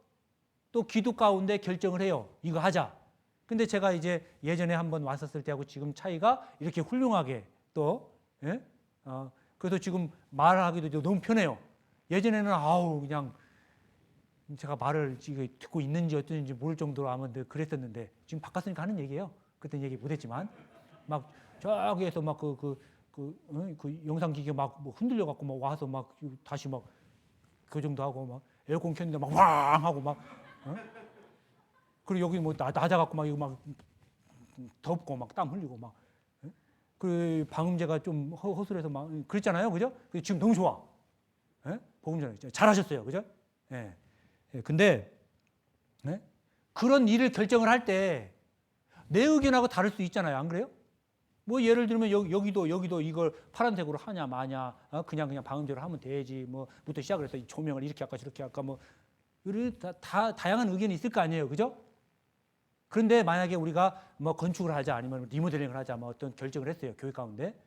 S1: 또 기도 가운데 결정을 해요. 이거 하자. 근데 제가 이제 예전에 한번 왔었을 때하고 지금 차이가 이렇게 훌륭하게 또, 그래서 지금 말하기도 너무 편해요. 예전에는 그냥 제가 말을 지금 듣고 있는지 어쩐지 모를 정도로 아마 그랬었는데 지금 바꿨으니까 하는 얘기예요. 그때는 얘기 못했지만 막 저기에서 막 그 영상 기계 막 흔들려 갖고 막 와서 막 다시 막 그 정도 하고 막 에어컨 켰는데 막 왕 하고 막 그리고 여기 뭐 낮아 갖고 막 이거 막 덥고 막 땀 흘리고 막 그 방음제가 좀 허술해서 막 그랬잖아요, 그죠? 지금 너무 좋아. 복음 전에 잘하셨어요, 그죠? 근데 그런 일을 결정을 할 때 내 의견하고 다를 수 있잖아요, 안 그래요? 뭐 예를 들면 여기도 이걸 파란색으로 하냐 마냐, 그냥 방음제로 하면 되지, 뭐부터 시작을 해서 조명을 이렇게 할까 저렇게 할까 다 다양한 의견이 있을 거 아니에요, 그죠? 그런데 만약에 우리가 뭐 건축을 하자 아니면 리모델링을 하자 어떤 결정을 했어요, 교회 가운데.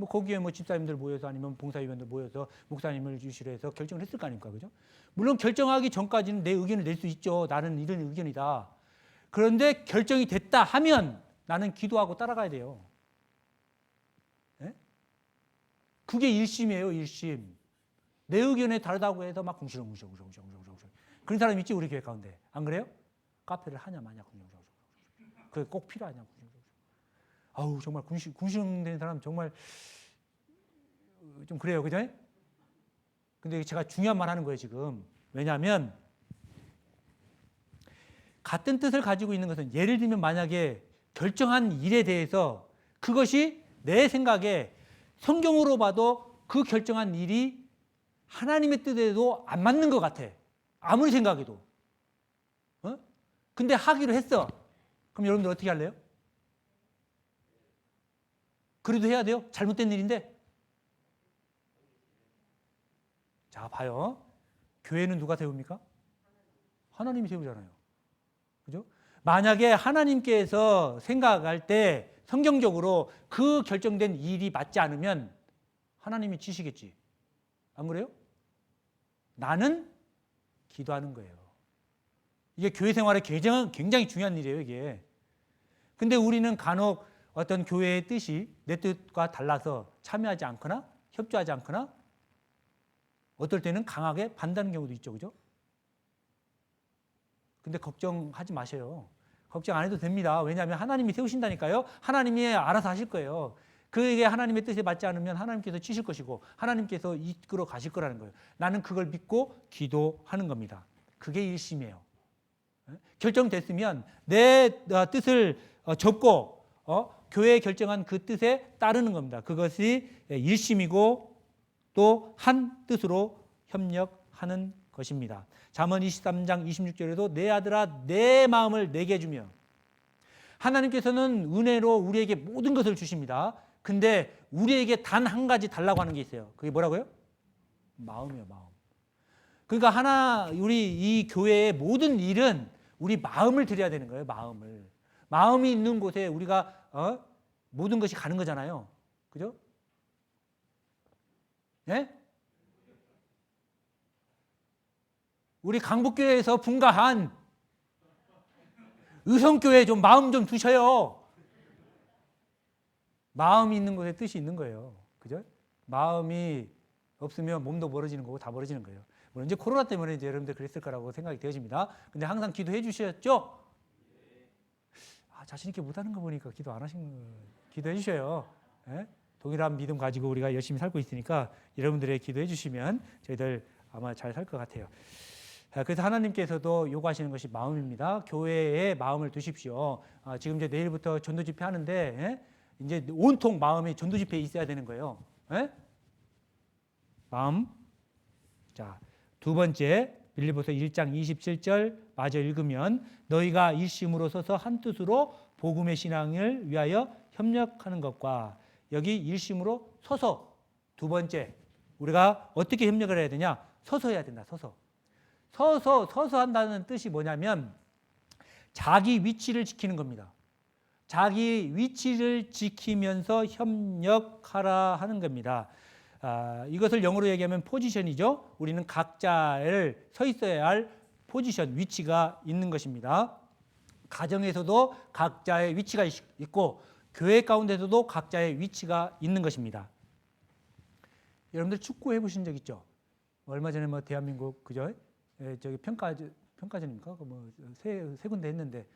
S1: 거기에 집사님들 모여서 아니면 봉사위원들 모여서 목사님을 주시로 해서 결정을 했을 거 아닙니까, 그죠? 물론 결정하기 전까지는 내 의견을 낼 수 있죠. 나는 이런 의견이다. 그런데 결정이 됐다 하면 나는 기도하고 따라가야 돼요. 그게 일심이에요, 일심. 내 의견에 다르다고 해서 막 궁시렁궁시렁 그런 사람 있지, 우리 교회 가운데. 안 그래요? 카페를 하냐 마냐 궁시렁궁시렁.
S2: 그게 꼭 필요하냐. 아우 정말 군신된 사람 정말 좀 그래요, 그죠? 근데 제가 중요한 말 하는 거예요 지금. 왜냐하면 같은 뜻을 가지고 있는 것은 예를 들면 만약에 결정한 일에 대해서 그것이 내 생각에 성경으로 봐도 그 결정한 일이 하나님의 뜻에도 안 맞는 것 같아. 아무리 생각해도. 근데 하기로 했어. 그럼 여러분들 어떻게 할래요? 그래도 해야 돼요? 잘못된 일인데. 자, 봐요. 교회는 누가 세웁니까? 하나님이 세우잖아요. 그죠? 만약에 하나님께서 생각할 때 성경적으로 그 결정된 일이 맞지 않으면 하나님이 지시겠지. 안 그래요? 나는 기도하는 거예요. 이게 교회 생활에 굉장히 중요한 일이에요, 이게. 근데 우리는 간혹 어떤 교회의 뜻이 내 뜻과 달라서 참여하지 않거나 협조하지 않거나 어떨 때는 강하게 반대하는 경우도 있죠. 그죠? 근데 걱정하지 마세요. 걱정 안 해도 됩니다. 왜냐하면 하나님이 세우신다니까요. 하나님이 알아서 하실 거예요. 그게 하나님의 뜻에 맞지 않으면 하나님께서 치실 것이고 하나님께서 이끌어 가실 거라는 거예요. 나는 그걸 믿고 기도하는 겁니다. 그게 일심이에요. 결정됐으면 내 뜻을 접고 교회에 결정한 그 뜻에 따르는 겁니다. 그것이 일심이고 또 한 뜻으로 협력하는 것입니다. 잠언 23장 26절에도 내 아들아 내 마음을 내게 주며 하나님께서는 은혜로 우리에게 모든 것을 주십니다. 근데 우리에게 단 한 가지 달라고 하는 게 있어요. 그게 뭐라고요? 마음이에요, 마음. 그러니까 우리 이 교회의 모든 일은 우리 마음을 드려야 되는 거예요, 마음을. 마음이 있는 곳에 우리가 모든 것이 가는 거잖아요. 그죠? 예? 우리 강북교회에서 분가한 의성교회 좀 마음 좀 두셔요. 마음이 있는 곳에 뜻이 있는 거예요. 그죠? 마음이 없으면 몸도 멀어지는 거고 다 멀어지는 거예요. 물론 이제 코로나 때문에 이제 여러분들 그랬을 거라고 생각이 되어집니다. 근데 항상 기도해 주셨죠? 자신 있게 못하는 거 보니까 기도 안 하신 거 기도해 주셔요. 예? 동일한 믿음 가지고 우리가 열심히 살고 있으니까 여러분들의 기도해 주시면 저희들 아마 잘 살 것 같아요. 그래서 하나님께서도 요구하시는 것이 마음입니다. 교회에 마음을 두십시오. 지금 이제 내일부터 전도 집회 하는데 이제 온통 마음이 전도 집회에 있어야 되는 거예요. 마음. 자, 두 번째 빌립보서 1장 27절 마저 읽으면 너희가 일심으로 서서 한 뜻으로 복음의 신앙을 위하여 협력하는 것과 여기 일심으로 서서 두 번째 우리가 어떻게 협력을 해야 되냐? 서서 해야 된다. 서서 한다는 뜻이 뭐냐면 자기 위치를 지키는 겁니다. 자기 위치를 지키면서 협력하라 하는 겁니다. 이것을 영어로 얘기하면 포지션이죠. 우리는 각자를 서 있어야 할 포지션, 위치가 있는 것입니다. 가정에서도 각자의 위치가 있고 교회 가운데서도 각자의 위치가 있는 것입니다. 여러분들 축구 해보신 적 있죠? 얼마 전에 뭐 대한민국 그죠? 저기 평가전입니까? 세 군데 했는데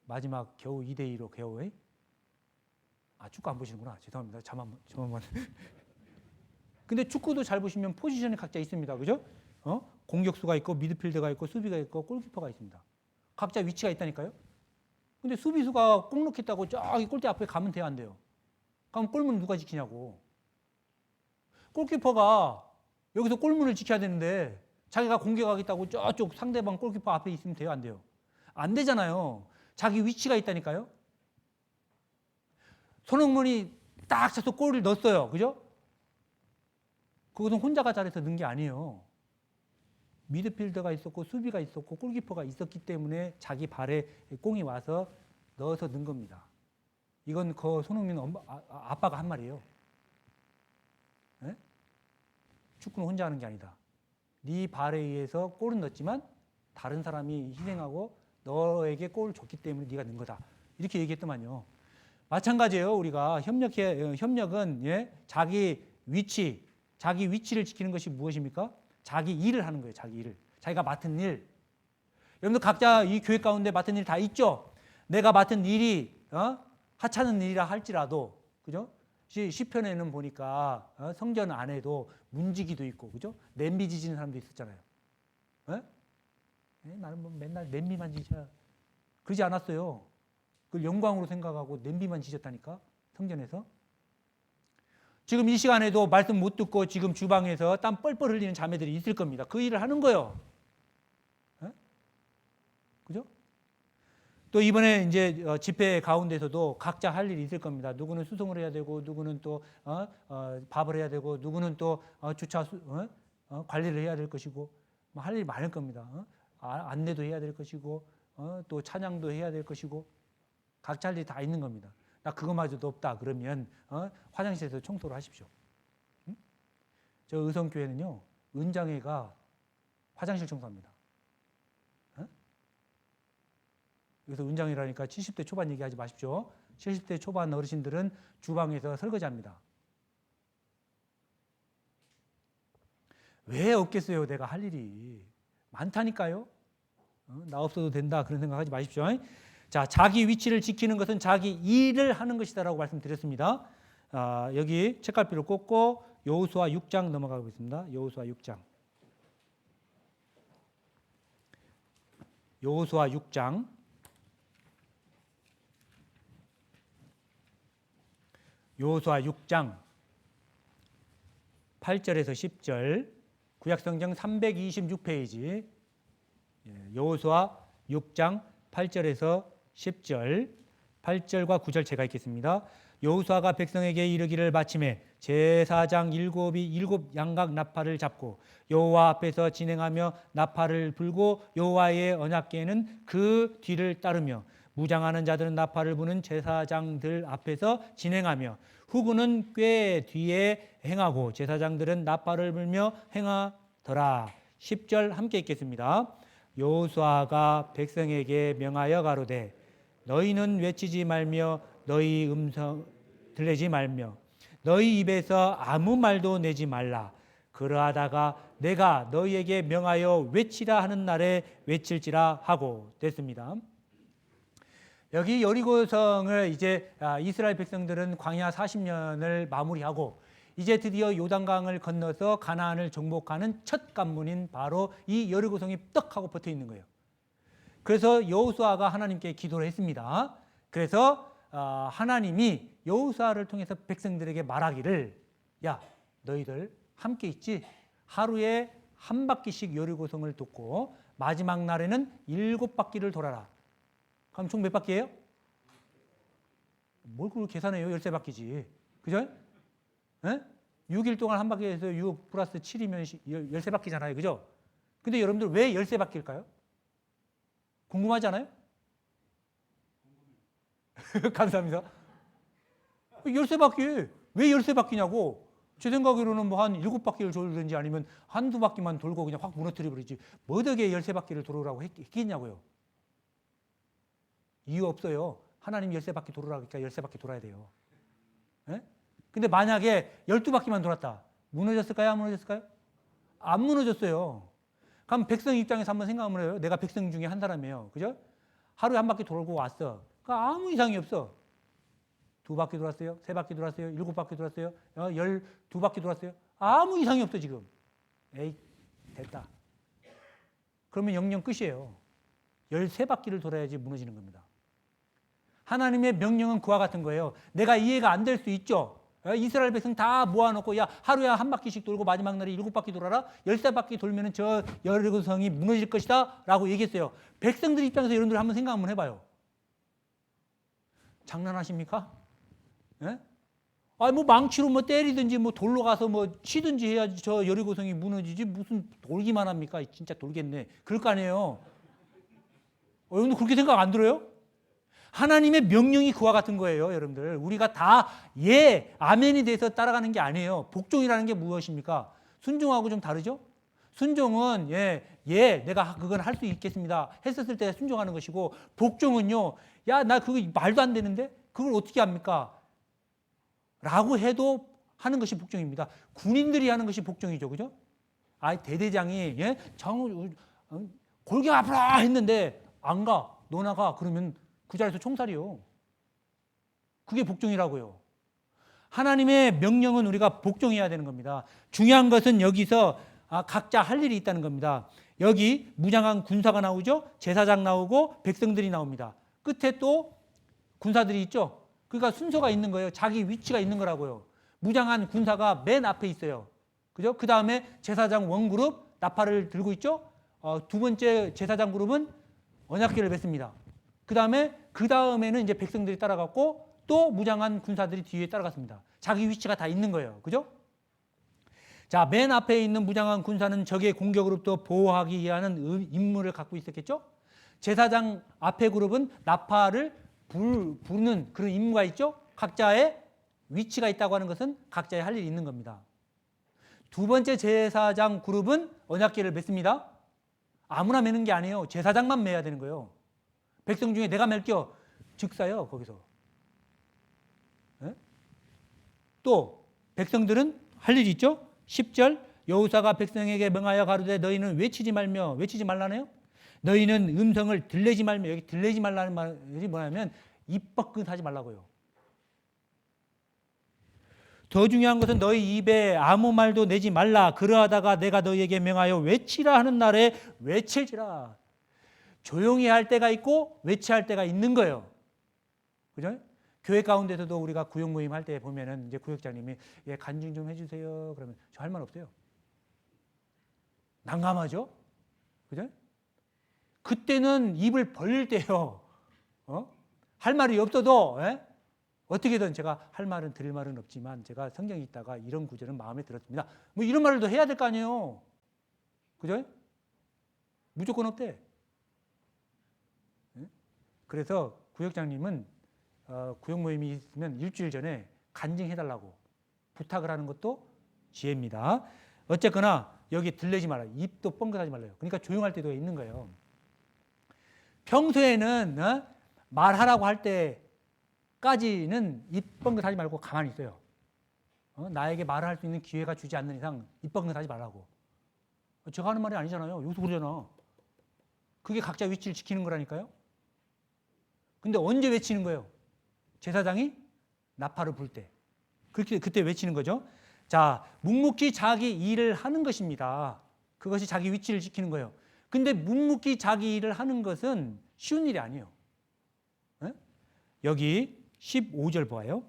S2: 마지막 겨우 2대2로 겨우 축구 안 보시는구나. 죄송합니다. 저만 근데 축구도 잘 보시면 포지션이 각자 있습니다. 그죠? 공격수가 있고 미드필더가 있고 수비가 있고 골키퍼가 있습니다. 각자 위치가 있다니까요. 근데 수비수가 골 넣겠다고 저기 골대 앞에 가면 돼요, 안 돼요? 그럼 골문 누가 지키냐고. 골키퍼가 여기서 골문을 지켜야 되는데 자기가 공격하겠다고 저쪽 상대방 골키퍼 앞에 있으면 돼요, 안 돼요? 안 되잖아요. 자기 위치가 있다니까요. 손흥민이 딱 차서 골을 넣었어요. 그죠? 그것은 혼자가 잘해서 넣은 게 아니에요. 미드필더가 있었고 수비가 있었고 골키퍼가 있었기 때문에 자기 발에 공이 와서 넣어서 넣은 겁니다. 이건 그 손흥민 아빠가 한 말이에요. 네? 축구는 혼자 하는 게 아니다. 네 발에 의해서 골은 넣었지만 다른 사람이 희생하고 너에게 골을 줬기 때문에 네가 넣은 거다. 이렇게 얘기했더만요. 마찬가지예요. 우리가 협력은 자기 위치를 지키는 것이 무엇입니까? 자기 일을 하는 거예요. 자기 일을. 자기가 맡은 일. 여러분들 각자 이 교회 가운데 맡은 일 다 있죠? 내가 맡은 일이 하찮은 일이라 할지라도, 그죠? 시편에는 보니까 성전 안에도 문지기도 있고, 그죠? 냄비 지지는 사람도 있었잖아요. 나는 뭐 맨날 냄비만 지셔. 그러지 않았어요. 그걸 영광으로 생각하고 냄비만 지셨다니까, 성전에서. 지금 이 시간에도 말씀 못 듣고 지금 주방에서 땀 뻘뻘 흘리는 자매들이 있을 겁니다. 그 일을 하는 거예요. 그죠? 또 이번에 이제 집회 가운데서도 각자 할 일이 있을 겁니다. 누구는 수송을 해야 되고, 누구는 또 밥을 해야 되고, 누구는 또 주차 관리를 해야 될 것이고, 뭐 할 일이 많을 겁니다. 안내도 해야 될 것이고, 또 찬양도 해야 될 것이고, 각자 할 일이 다 있는 겁니다. 나 그거마저도 없다 그러면 화장실에서 청소를 하십시오. 응? 저 의성교회는요, 은장회가 화장실 청소합니다. 그래서 은장이라니까 70대 초반 얘기하지 마십시오. 70대 초반 어르신들은 주방에서 설거지합니다. 왜 없겠어요? 내가 할 일이 많다니까요. 나 없어도 된다 그런 생각하지 마십시오. 자, 자기 위치를 지키는 것은 자기 일을 하는 것이다라고 말씀드렸습니다. 여기 책갈피를 꽂고 여호수아 6장 넘어가 보겠습니다. 여호수아 6장. 여호수아 6장. 여호수아 6장 8절에서 10절, 구약성경 326페이지, 여호수아 6장 8절에서 10절, 8절과 9절 제가 읽겠습니다. 여호수아가 백성에게 이르기를 마침에 제사장 일곱 양각 나팔을 잡고 여호와 앞에서 진행하며 나팔을 불고 여호와의 언약궤는 그 뒤를 따르며 무장하는 자들은 나팔을 부는 제사장들 앞에서 진행하며 후군은 궤 뒤에 행하고 제사장들은 나팔을 불며 행하더라. 10절 함께 읽겠습니다. 여호수아가 백성에게 명하여 가로되 너희는 외치지 말며 너희 음성 들리지 말며 너희 입에서 아무 말도 내지 말라. 그러하다가 내가 너희에게 명하여 외치라 하는 날에 외칠지라 하고 됐습니다. 여기 여리고성을 이제 이스라엘 백성들은 광야 40년을 마무리하고 이제 드디어 요단강을 건너서 가나안을 정복하는 첫 관문인 바로 이 여리고성이 떡 하고 붙어 있는 거예요. 그래서 여호수아가 하나님께 기도를 했습니다. 그래서 하나님이 여호수아를 통해서 백성들에게 말하기를, 야, 너희들 함께 있지? 하루에 한 바퀴씩 여리고성을 돕고 마지막 날에는 7바퀴를 돌아라. 그럼 총 몇 바퀴예요? 뭘 그걸 계산해요? 13바퀴지. 그죠? 6일 동안 한 바퀴에서 6 플러스 7이면 13바퀴잖아요. 그죠? 근데 여러분들 왜 13바퀴일까요? 궁금하지 않아요? 감사합니다. 13바퀴. 왜 13바퀴냐고. 제 생각으로는 뭐 한 7바퀴를 돌든지 아니면 한두 바퀴만 돌고 그냥 확 무너뜨려 버리지. 뭐 어떻게 13바퀴를 돌으라고 했겠냐고요. 이유 없어요. 하나님 13바퀴 돌으라고 하니까 13바퀴 돌아야 돼요. 근데 만약에 12바퀴만 돌았다. 무너졌을까요? 안 무너졌을까요? 안 무너졌어요. 그럼 백성 입장에서 한번 생각을 해요. 내가 백성 중에 한 사람이에요. 그죠? 하루에 한 바퀴 돌고 왔어. 그러니까 아무 이상이 없어. 2바퀴 돌았어요. 3바퀴 돌았어요. 7바퀴 돌았어요. 12바퀴 돌았어요. 아무 이상이 없어 지금. 에이, 됐다. 그러면 영영 끝이에요. 13바퀴를 돌아야지 무너지는 겁니다. 하나님의 명령은 그와 같은 거예요. 내가 이해가 안 될 수 있죠. 이스라엘 백성 다 모아놓고 야 하루에 한 바퀴씩 돌고 마지막 날에 7바퀴 돌아라. 13바퀴 돌면 저 여리고성이 무너질 것이다 라고 얘기했어요. 백성들 입장에서 여러분들 한번 생각 한번 해봐요. 장난하십니까? 예? 뭐 망치로 뭐 때리든지 뭐 돌로 가서 뭐 치든지 해야지 저 여리고성이 무너지지 무슨 돌기만 합니까? 진짜 돌겠네. 그럴 거 아니에요. 여러분들 그렇게 생각 안 들어요? 하나님의 명령이 그와 같은 거예요, 여러분들. 우리가 다 예, 아멘이 돼서 따라가는 게 아니에요. 복종이라는 게 무엇입니까? 순종하고 좀 다르죠? 순종은 내가 그건 할 수 있겠습니다. 했었을 때 순종하는 것이고, 복종은요, 야, 나 그거 말도 안 되는데 그걸 어떻게 합니까? 라고 해도 하는 것이 복종입니다. 군인들이 하는 것이 복종이죠, 그죠? 대대장이 골격 앞으로 했는데 안 가, 너 나가 그러면 그 자리에서 총살이요. 그게 복종이라고요. 하나님의 명령은 우리가 복종해야 되는 겁니다. 중요한 것은 여기서 각자 할 일이 있다는 겁니다. 여기 무장한 군사가 나오죠. 제사장 나오고 백성들이 나옵니다. 끝에 또 군사들이 있죠. 그러니까 순서가 있는 거예요. 자기 위치가 있는 거라고요. 무장한 군사가 맨 앞에 있어요. 그죠? 그 다음에 제사장 원그룹 나팔을 들고 있죠. 두 번째 제사장 그룹은 언약궤를 맺습니다. 그 다음에는 이제 백성들이 따라갔고 또 무장한 군사들이 뒤에 따라갔습니다. 자기 위치가 다 있는 거예요. 그죠? 자, 맨 앞에 있는 무장한 군사는 적의 공격으로부터 보호하기 위한 임무를 갖고 있었겠죠? 제사장 앞에 그룹은 나팔을 부르는 그런 임무가 있죠? 각자의 위치가 있다고 하는 것은 각자의 할 일이 있는 겁니다. 두 번째 제사장 그룹은 언약궤를 맺습니다. 아무나 매는 게 아니에요. 제사장만 매야 되는 거예요. 백성 중에 내가 맬게요. 즉사요, 거기서. 네? 또 백성들은 할 일이 있죠? 10절 여호사가 백성에게 명하여 가로되 너희는 외치지 말며 외치지 말라네요. 너희는 음성을 들리지 말며 여기 들리지 말라는 말이 뭐냐면 입 뻐끗하지 말라고요. 더 중요한 것은 너희 입에 아무 말도 내지 말라. 그러하다가 내가 너희에게 명하여 외치라 하는 날에 외칠지라. 조용히 할 때가 있고 외치할 때가 있는 거예요. 그죠? 교회 가운데서도 우리가 구역 모임 할 때 보면은 이제 구역장님이 예, 간증 좀 해주세요. 그러면 저 할 말 없어요. 난감하죠? 그죠? 그때는 입을 벌릴 때요. 할 말이 없어도 어떻게든 제가 할 말은 드릴 말은 없지만 제가 성경에 있다가 이런 구절은 마음에 들었습니다. 뭐 이런 말을 더 해야 될 거 아니에요. 그죠? 무조건 없대. 그래서 구역장님은 구역 모임이 있으면 일주일 전에 간증해달라고 부탁을 하는 것도 지혜입니다. 어쨌거나 여기 들리지 말아요. 입도 뻥긋하지 말아요. 그러니까 조용할 때도 있는 거예요. 평소에는 말하라고 할 때까지는 입 뻥긋하지 말고 가만히 있어요. 나에게 말을 할 수 있는 기회가 주지 않는 이상 입 뻥긋하지 말라고. 제가 하는 말이 아니잖아요. 여기서 그러잖아. 그게 각자 위치를 지키는 거라니까요. 근데 언제 외치는 거예요? 제사장이 나팔을 불 때. 그때 외치는 거죠. 자, 묵묵히 자기 일을 하는 것입니다. 그것이 자기 위치를 지키는 거예요. 근데 묵묵히 자기 일을 하는 것은 쉬운 일이 아니에요. 여기 15절 보아요.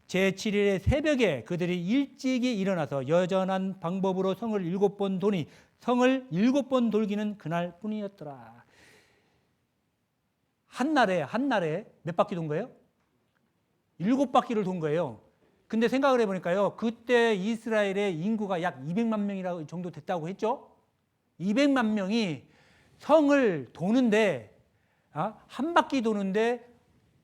S2: 제7일의 새벽에 그들이 일찍이 일어나서 여전한 방법으로 성을 7번 도니 성을 7번 돌기는 그날 뿐이었더라. 한 날에 몇 바퀴 돈 거예요? 7바퀴를 돈 거예요. 근데 생각을 해보니까요. 그때 이스라엘의 인구가 약 200만 명이라고 정도 됐다고 했죠. 200만 명이 성을 도는데 한 바퀴 도는데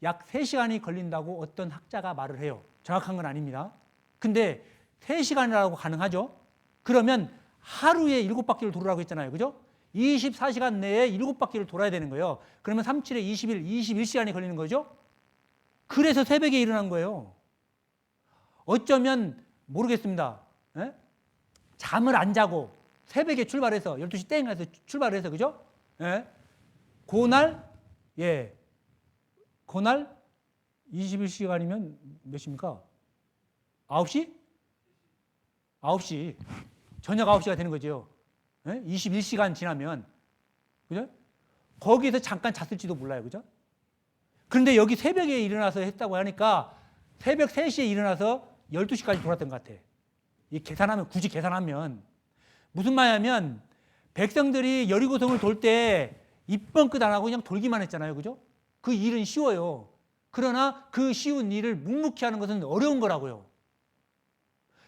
S2: 약 3시간이 걸린다고 어떤 학자가 말을 해요. 정확한 건 아닙니다. 근데 3시간이라고 가능하죠. 그러면 하루에 7바퀴를 돌으라고 했잖아요. 그죠? 24시간 내에 7바퀴를 돌아야 되는 거예요. 그러면 37에 21, 21시간이 걸리는 거죠. 그래서 새벽에 일어난 거예요. 어쩌면 모르겠습니다. 잠을 안 자고 새벽에 출발해서 12시 땡 해서 출발해서 그죠? 그날 21시간이면 몇 시입니까? 9시? 9시. 저녁 9시가 되는 거죠. 21시간 지나면. 그죠? 거기에서 잠깐 잤을지도 몰라요. 그죠? 그런데 여기 새벽에 일어나서 했다고 하니까 새벽 3시에 일어나서 12시까지 돌았던 것 같아. 굳이 계산하면. 무슨 말이냐면 백성들이 여리고성을 돌 때 입번끝 안 하고 그냥 돌기만 했잖아요. 그죠? 그 일은 쉬워요. 그러나 그 쉬운 일을 묵묵히 하는 것은 어려운 거라고요.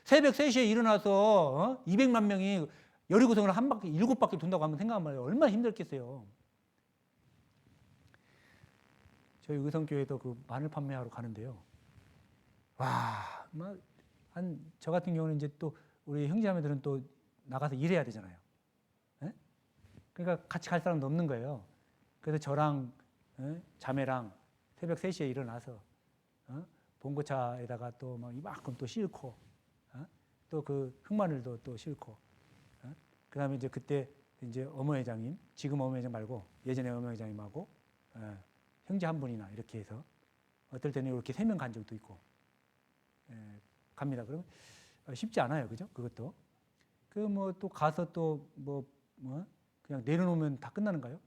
S2: 새벽 3시에 일어나서 200만 명이 여리고성을 한 바퀴, 7바퀴 돈다고 하면 생각하면 얼마나 힘들겠어요. 저희 의성교회도 그 마늘 판매하러 가는데요. 와, 저 같은 경우는 이제 또 우리 형제자매들은 또 나가서 일해야 되잖아요. 그러니까 같이 갈 사람도 없는 거예요. 그래서 저랑 자매랑 새벽 3시에 일어나서 봉고차에다가 또 막 이만큼 또 싣고 또 그 흑마늘도 또 싣고 그다음에 이제 그때 이제 어머회장님, 지금 어머회장 말고 예전에 어머회장님하고 형제 한 분이나 이렇게 해서 어떨 때는 이렇게 3명 간 적도 있고 갑니다. 그러면 쉽지 않아요, 그죠? 그것도 그 뭐 또 가서 또 뭐 그냥 내려놓으면 다 끝나는가요?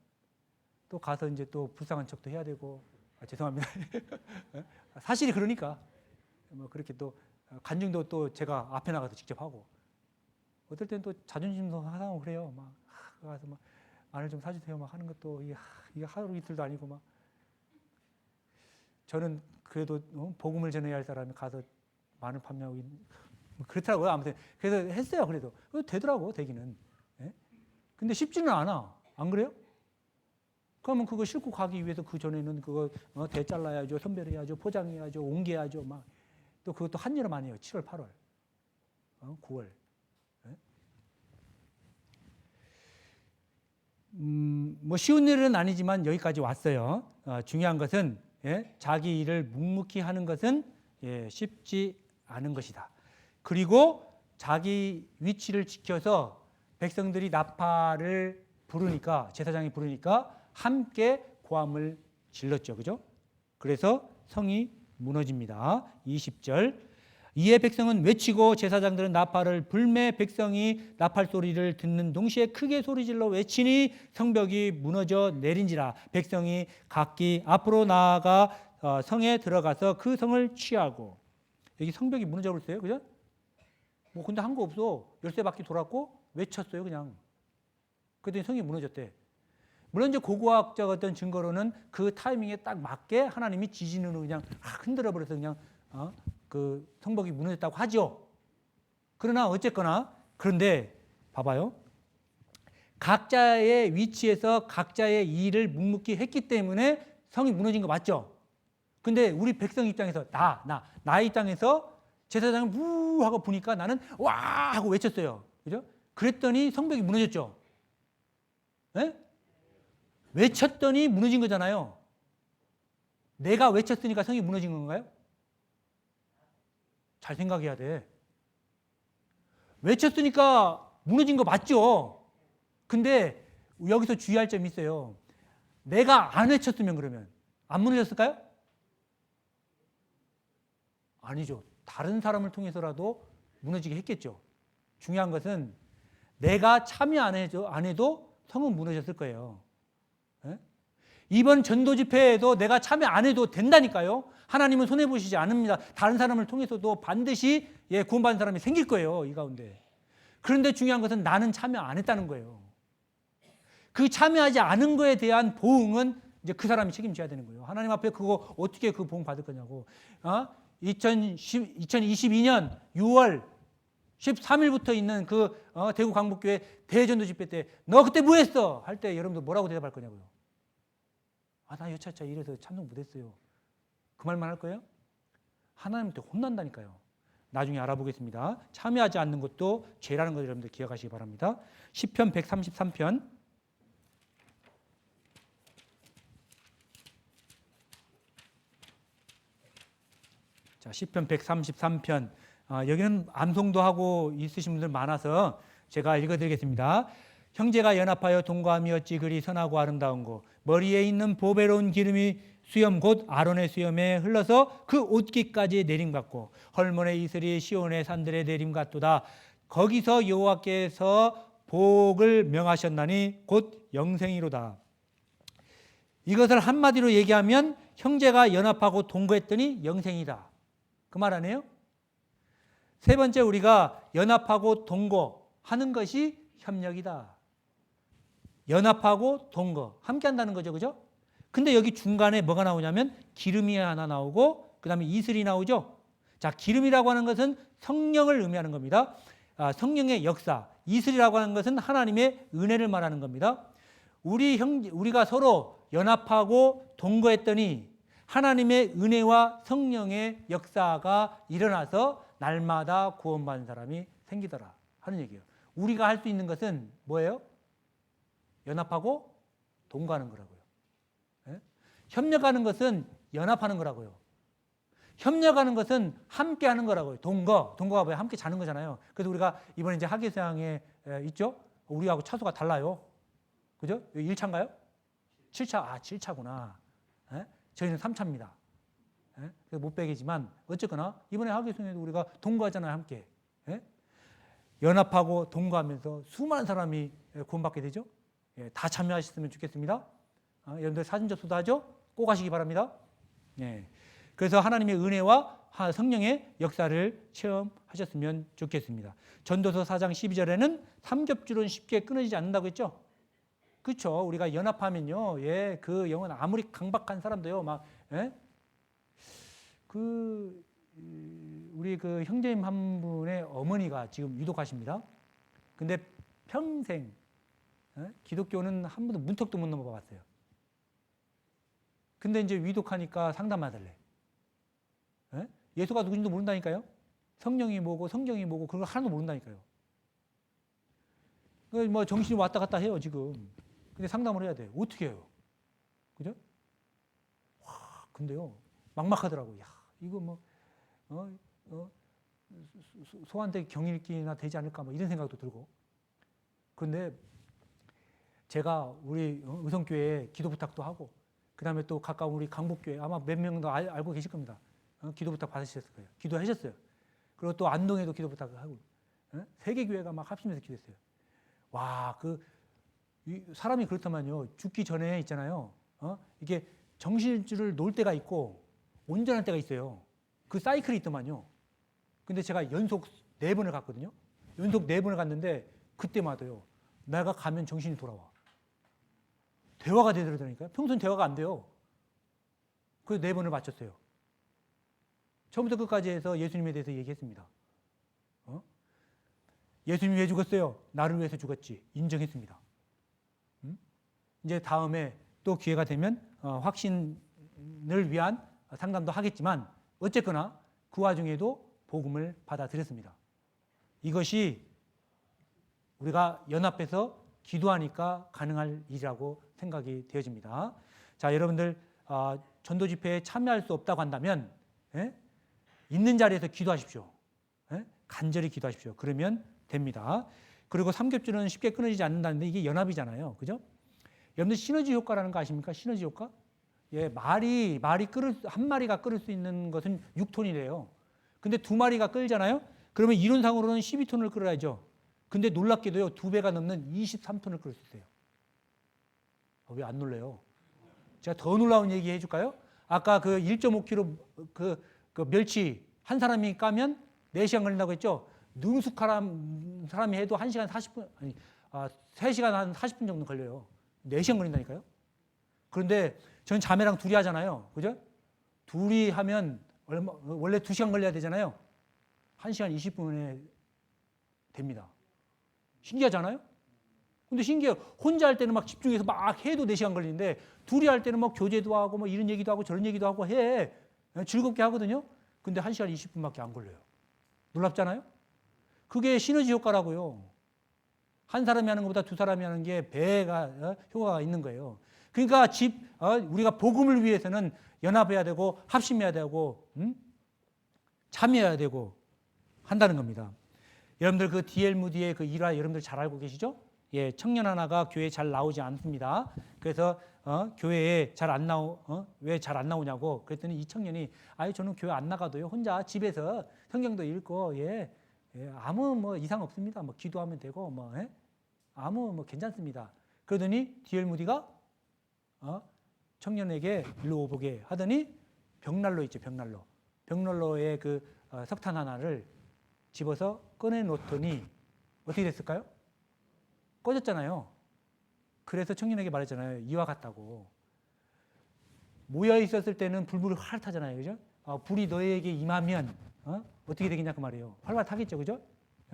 S2: 또 가서 이제 또 불쌍한 척도 해야 되고 죄송합니다. 사실이 그러니까 뭐 그렇게 또 간증도 또 제가 앞에 나가서 직접 하고 어떨 때는 또 자존심도 상하고 그래요. 막 가서 막 마늘 좀 사주세요. 막 하는 것도 이게 하루 이틀도 아니고 막 저는 그래도 복음을 전해야 할 사람이 가서 마늘 판매하고 뭐 그렇더라고요. 아무튼 그래서 했어요. 그래도 되더라고 되기는. 예? 근데 쉽지는 않아. 안 그래요? 그러면 그거 싣고 가기 위해서 그 전에는 그거 대 잘라야죠, 선별해야죠, 포장해야죠, 옮겨야죠. 막 또 그것도 한여름 아니에요. 7월, 8월, 9월. 예? 뭐 쉬운 일은 아니지만 여기까지 왔어요. 중요한 것은 자기 일을 묵묵히 하는 것은 쉽지 않은 것이다. 그리고 자기 위치를 지켜서 백성들이 나팔을 부르니까 제사장이 부르니까 함께 고함을 질렀죠. 그죠? 그래서 성이 무너집니다. 20절. 이에 백성은 외치고 제사장들은 나팔을 불매 백성이 나팔 소리를 듣는 동시에 크게 소리질러 외치니 성벽이 무너져 내린지라. 백성이 각기 앞으로 나아가 성에 들어가서 그 성을 취하고 여기 성벽이 무너져 버렸어요. 그죠? 뭐 근데 한 거 없어. 열세 바퀴 돌았고 외쳤어요. 그냥. 그랬더니 성이 무너졌대. 물론 이제 고고학적 어떤 증거로는 그 타이밍에 딱 맞게 하나님이 지진으로 그냥 흔들어 버려서 그냥 그 성벽이 무너졌다고 하죠. 그러나 어쨌거나 그런데 봐봐요. 각자의 위치에서 각자의 일을 묵묵히 했기 때문에 성이 무너진 거 맞죠? 근데 우리 백성 입장에서 나의 입장에서 제사장을 우 하고 부니까 나는 와 하고 외쳤어요. 그죠? 그랬더니 성벽이 무너졌죠. 네? 외쳤더니 무너진 거잖아요. 내가 외쳤으니까 성이 무너진 건가요? 잘 생각해야 돼. 외쳤으니까 무너진 거 맞죠? 근데 여기서 주의할 점이 있어요. 내가 안 외쳤으면 그러면 안 무너졌을까요? 아니죠. 다른 사람을 통해서라도 무너지게 했겠죠. 중요한 것은 내가 참여 안 해도 성은 무너졌을 거예요. 네? 이번 전도 집회에도 내가 참여 안 해도 된다니까요. 하나님은 손해보시지 않습니다. 다른 사람을 통해서도 반드시 구원받은 사람이 생길 거예요. 이 가운데. 그런데 중요한 것은 나는 참여 안 했다는 거예요. 그 참여하지 않은 거에 대한 보응은 이제 그 사람이 책임져야 되는 거예요. 하나님 앞에 그거 어떻게 그 보응 받을 거냐고. 2022년 6월 13일부터 있는 그 대구 강북교회 대전도 집회 때 너 그때 뭐 했어? 할 때 여러분들 뭐라고 대답할 거냐고요. 나 여차차 이래서 참석 못했어요. 그 말만 할 거예요? 하나님한테 혼난다니까요. 나중에 알아보겠습니다. 참여하지 않는 것도 죄라는 걸 여러분들 기억하시기 바랍니다. 시편 133편 자, 시편 133편 여기는 암송도 하고 있으신 분들 많아서 제가 읽어드리겠습니다. 형제가 연합하여 동거함이 어찌 그리 선하고 아름다운고 머리에 있는 보배로운 기름이 수염 곧 아론의 수염에 흘러서 그 옷깃까지 내림같고 헐몬의 이슬이 시온의 산들의 내림같도다. 거기서 여호와께서 복을 명하셨나니 곧 영생이로다. 이것을 한마디로 얘기하면 형제가 연합하고 동거했더니 영생이다. 그 말 아니에요? 세 번째 우리가 연합하고 동거하는 것이 협력이다. 연합하고 동거 함께 한다는 거죠. 그죠? 근데 여기 중간에 뭐가 나오냐면 기름이 하나 나오고 그 다음에 이슬이 나오죠. 자, 기름이라고 하는 것은 성령을 의미하는 겁니다. 성령의 역사. 이슬이라고 하는 것은 하나님의 은혜를 말하는 겁니다. 우리가 서로 연합하고 동거했더니 하나님의 은혜와 성령의 역사가 일어나서 날마다 구원받는 사람이 생기더라 하는 얘기예요. 우리가 할 수 있는 것은 뭐예요? 연합하고 동거하는 거라고요. 예? 협력하는 것은 연합하는 거라고요. 협력하는 것은 함께 하는 거라고요. 동거가 뭐예요? 함께 자는 거잖아요. 그래서 우리가 이번에 이제 학예수양에 있죠? 우리하고 차수가 달라요. 그죠? 여기 1차인가요? 7차. 7차구나. 저희는 3차입니다. 그래서 못 빼겠지만 어쨌거나 이번에 하계송에도 우리가 동거하잖아요, 함께. 연합하고 동거하면서 수많은 사람이 구원받게 되죠. 다 참여하셨으면 좋겠습니다. 여러분들 사진 접수도 하죠? 꼭 하시기 바랍니다. 그래서 하나님의 은혜와 성령의 역사를 체험하셨으면 좋겠습니다. 전도서 4장 12절에는 삼겹줄은 쉽게 끊어지지 않는다고 했죠? 그렇죠. 우리가 연합하면요, 그 영은 아무리 강박한 사람도요, 우리 그 형제님 한 분의 어머니가 지금 유독하십니다. 근데 평생 기독교는 한 번도 문턱도 못 넘어봤어요. 근데 이제 위독하니까 상담받을래. 예수가 누군지도 모른다니까요. 성령이 뭐고 성경이 뭐고 그걸 하나도 모른다니까요. 뭐 정신이 왔다 갔다 해요 지금. 근데 상담을 해야 돼요. 어떻게 해요? 그죠? 와, 근데요 막막하더라고. 야, 이거 소한테 경일기나 되지 않을까 뭐 이런 생각도 들고. 그런데 제가 우리 의성교회에 기도 부탁도 하고, 그 다음에 또 가까운 우리 강북교회 아마 몇 명도 알고 계실 겁니다. 기도 부탁 받으셨을 거예요. 기도하셨어요. 그리고 또 안동에도 기도 부탁을 하고, 세계 교회가 막 합심해서 기도했어요. 와, 사람이 그렇다면요, 죽기 전에 있잖아요. 이게 정신줄을 놓을 때가 있고 온전할 때가 있어요. 그 사이클이 있더만요. 근데 제가 연속 4번을 갔거든요. 연속 4번을 갔는데 그때마다요, 내가 가면 정신이 돌아와. 대화가 되더라니까요. 평소엔 대화가 안 돼요. 그래서 4번을 마쳤어요. 처음부터 끝까지 해서 예수님에 대해서 얘기했습니다. 예수님이 왜 죽었어요? 나를 위해서 죽었지. 인정했습니다. 이제 다음에 또 기회가 되면 확신을 위한 상담도 하겠지만 어쨌거나 그 와중에도 복음을 받아들였습니다. 이것이 우리가 연합해서 기도하니까 가능할 일이라고 생각이 되어집니다. 자, 여러분들 전도 집회에 참여할 수 없다고 한다면 있는 자리에서 기도하십시오. 간절히 기도하십시오. 그러면 됩니다. 그리고 삼겹줄은 쉽게 끊어지지 않는다는데 이게 연합이잖아요. 그죠? 여러분들 시너지 효과라는 거 아십니까? 시너지 효과? 한 마리가 끓을 수 있는 것은 6톤이래요. 근데 2마리가 끓잖아요? 그러면 이론상으로는 12톤을 끓여야죠. 근데 놀랍게도요, 2배가 넘는 23톤을 끓일 수 있어요. 왜 안 놀래요? 제가 더 놀라운 얘기 해줄까요? 아까 그 1.5kg 그 멸치 한 사람이 까면 4시간 걸린다고 했죠? 능숙한 사람이 해도 1시간 40분, 3시간 한 40분 정도 걸려요. 4시간 걸린다니까요? 그런데 전 자매랑 둘이 하잖아요. 그죠? 둘이 하면 원래 2시간 걸려야 되잖아요. 1시간 20분에 됩니다. 신기하잖아요? 근데 신기해요. 혼자 할 때는 막 집중해서 막 해도 4시간 걸리는데 둘이 할 때는 막 교제도 하고 뭐 이런 얘기도 하고 저런 얘기도 하고 해. 즐겁게 하거든요. 근데 1시간 20분밖에 안 걸려요. 놀랍잖아요? 그게 시너지 효과라고요. 한 사람이 하는 것보다 2사람이 하는 게 배가 효과가 있는 거예요. 그러니까 우리가 복음을 위해서는 연합해야 되고 합심해야 되고 참여해야 되고 한다는 겁니다. 여러분들 그 D.L. 무디의 그 일화 여러분들 잘 알고 계시죠? 예, 청년 하나가 교회에 잘 나오지 않습니다. 그래서 교회에 왜 잘 안 나오냐고 그랬더니 이 청년이 저는 교회 안 나가도요 혼자 집에서 성경도 읽고 아무 뭐 이상 없습니다. 뭐 기도하면 되고 아무 괜찮습니다. 그러더니 D.L. 무디가 청년에게 일로 오보게 하더니 벽난로 있죠, 벽난로. 벽난로에 그 석탄 하나를 집어서 꺼내 놓더니 어떻게 됐을까요? 꺼졌잖아요. 그래서 청년에게 말했잖아요. 이와 같다고. 모여 있었을 때는 불불이 활타잖아요. 그죠? 불이 너에게 임하면 어떻게 되겠냐 그 말이에요. 활활타겠죠. 그죠?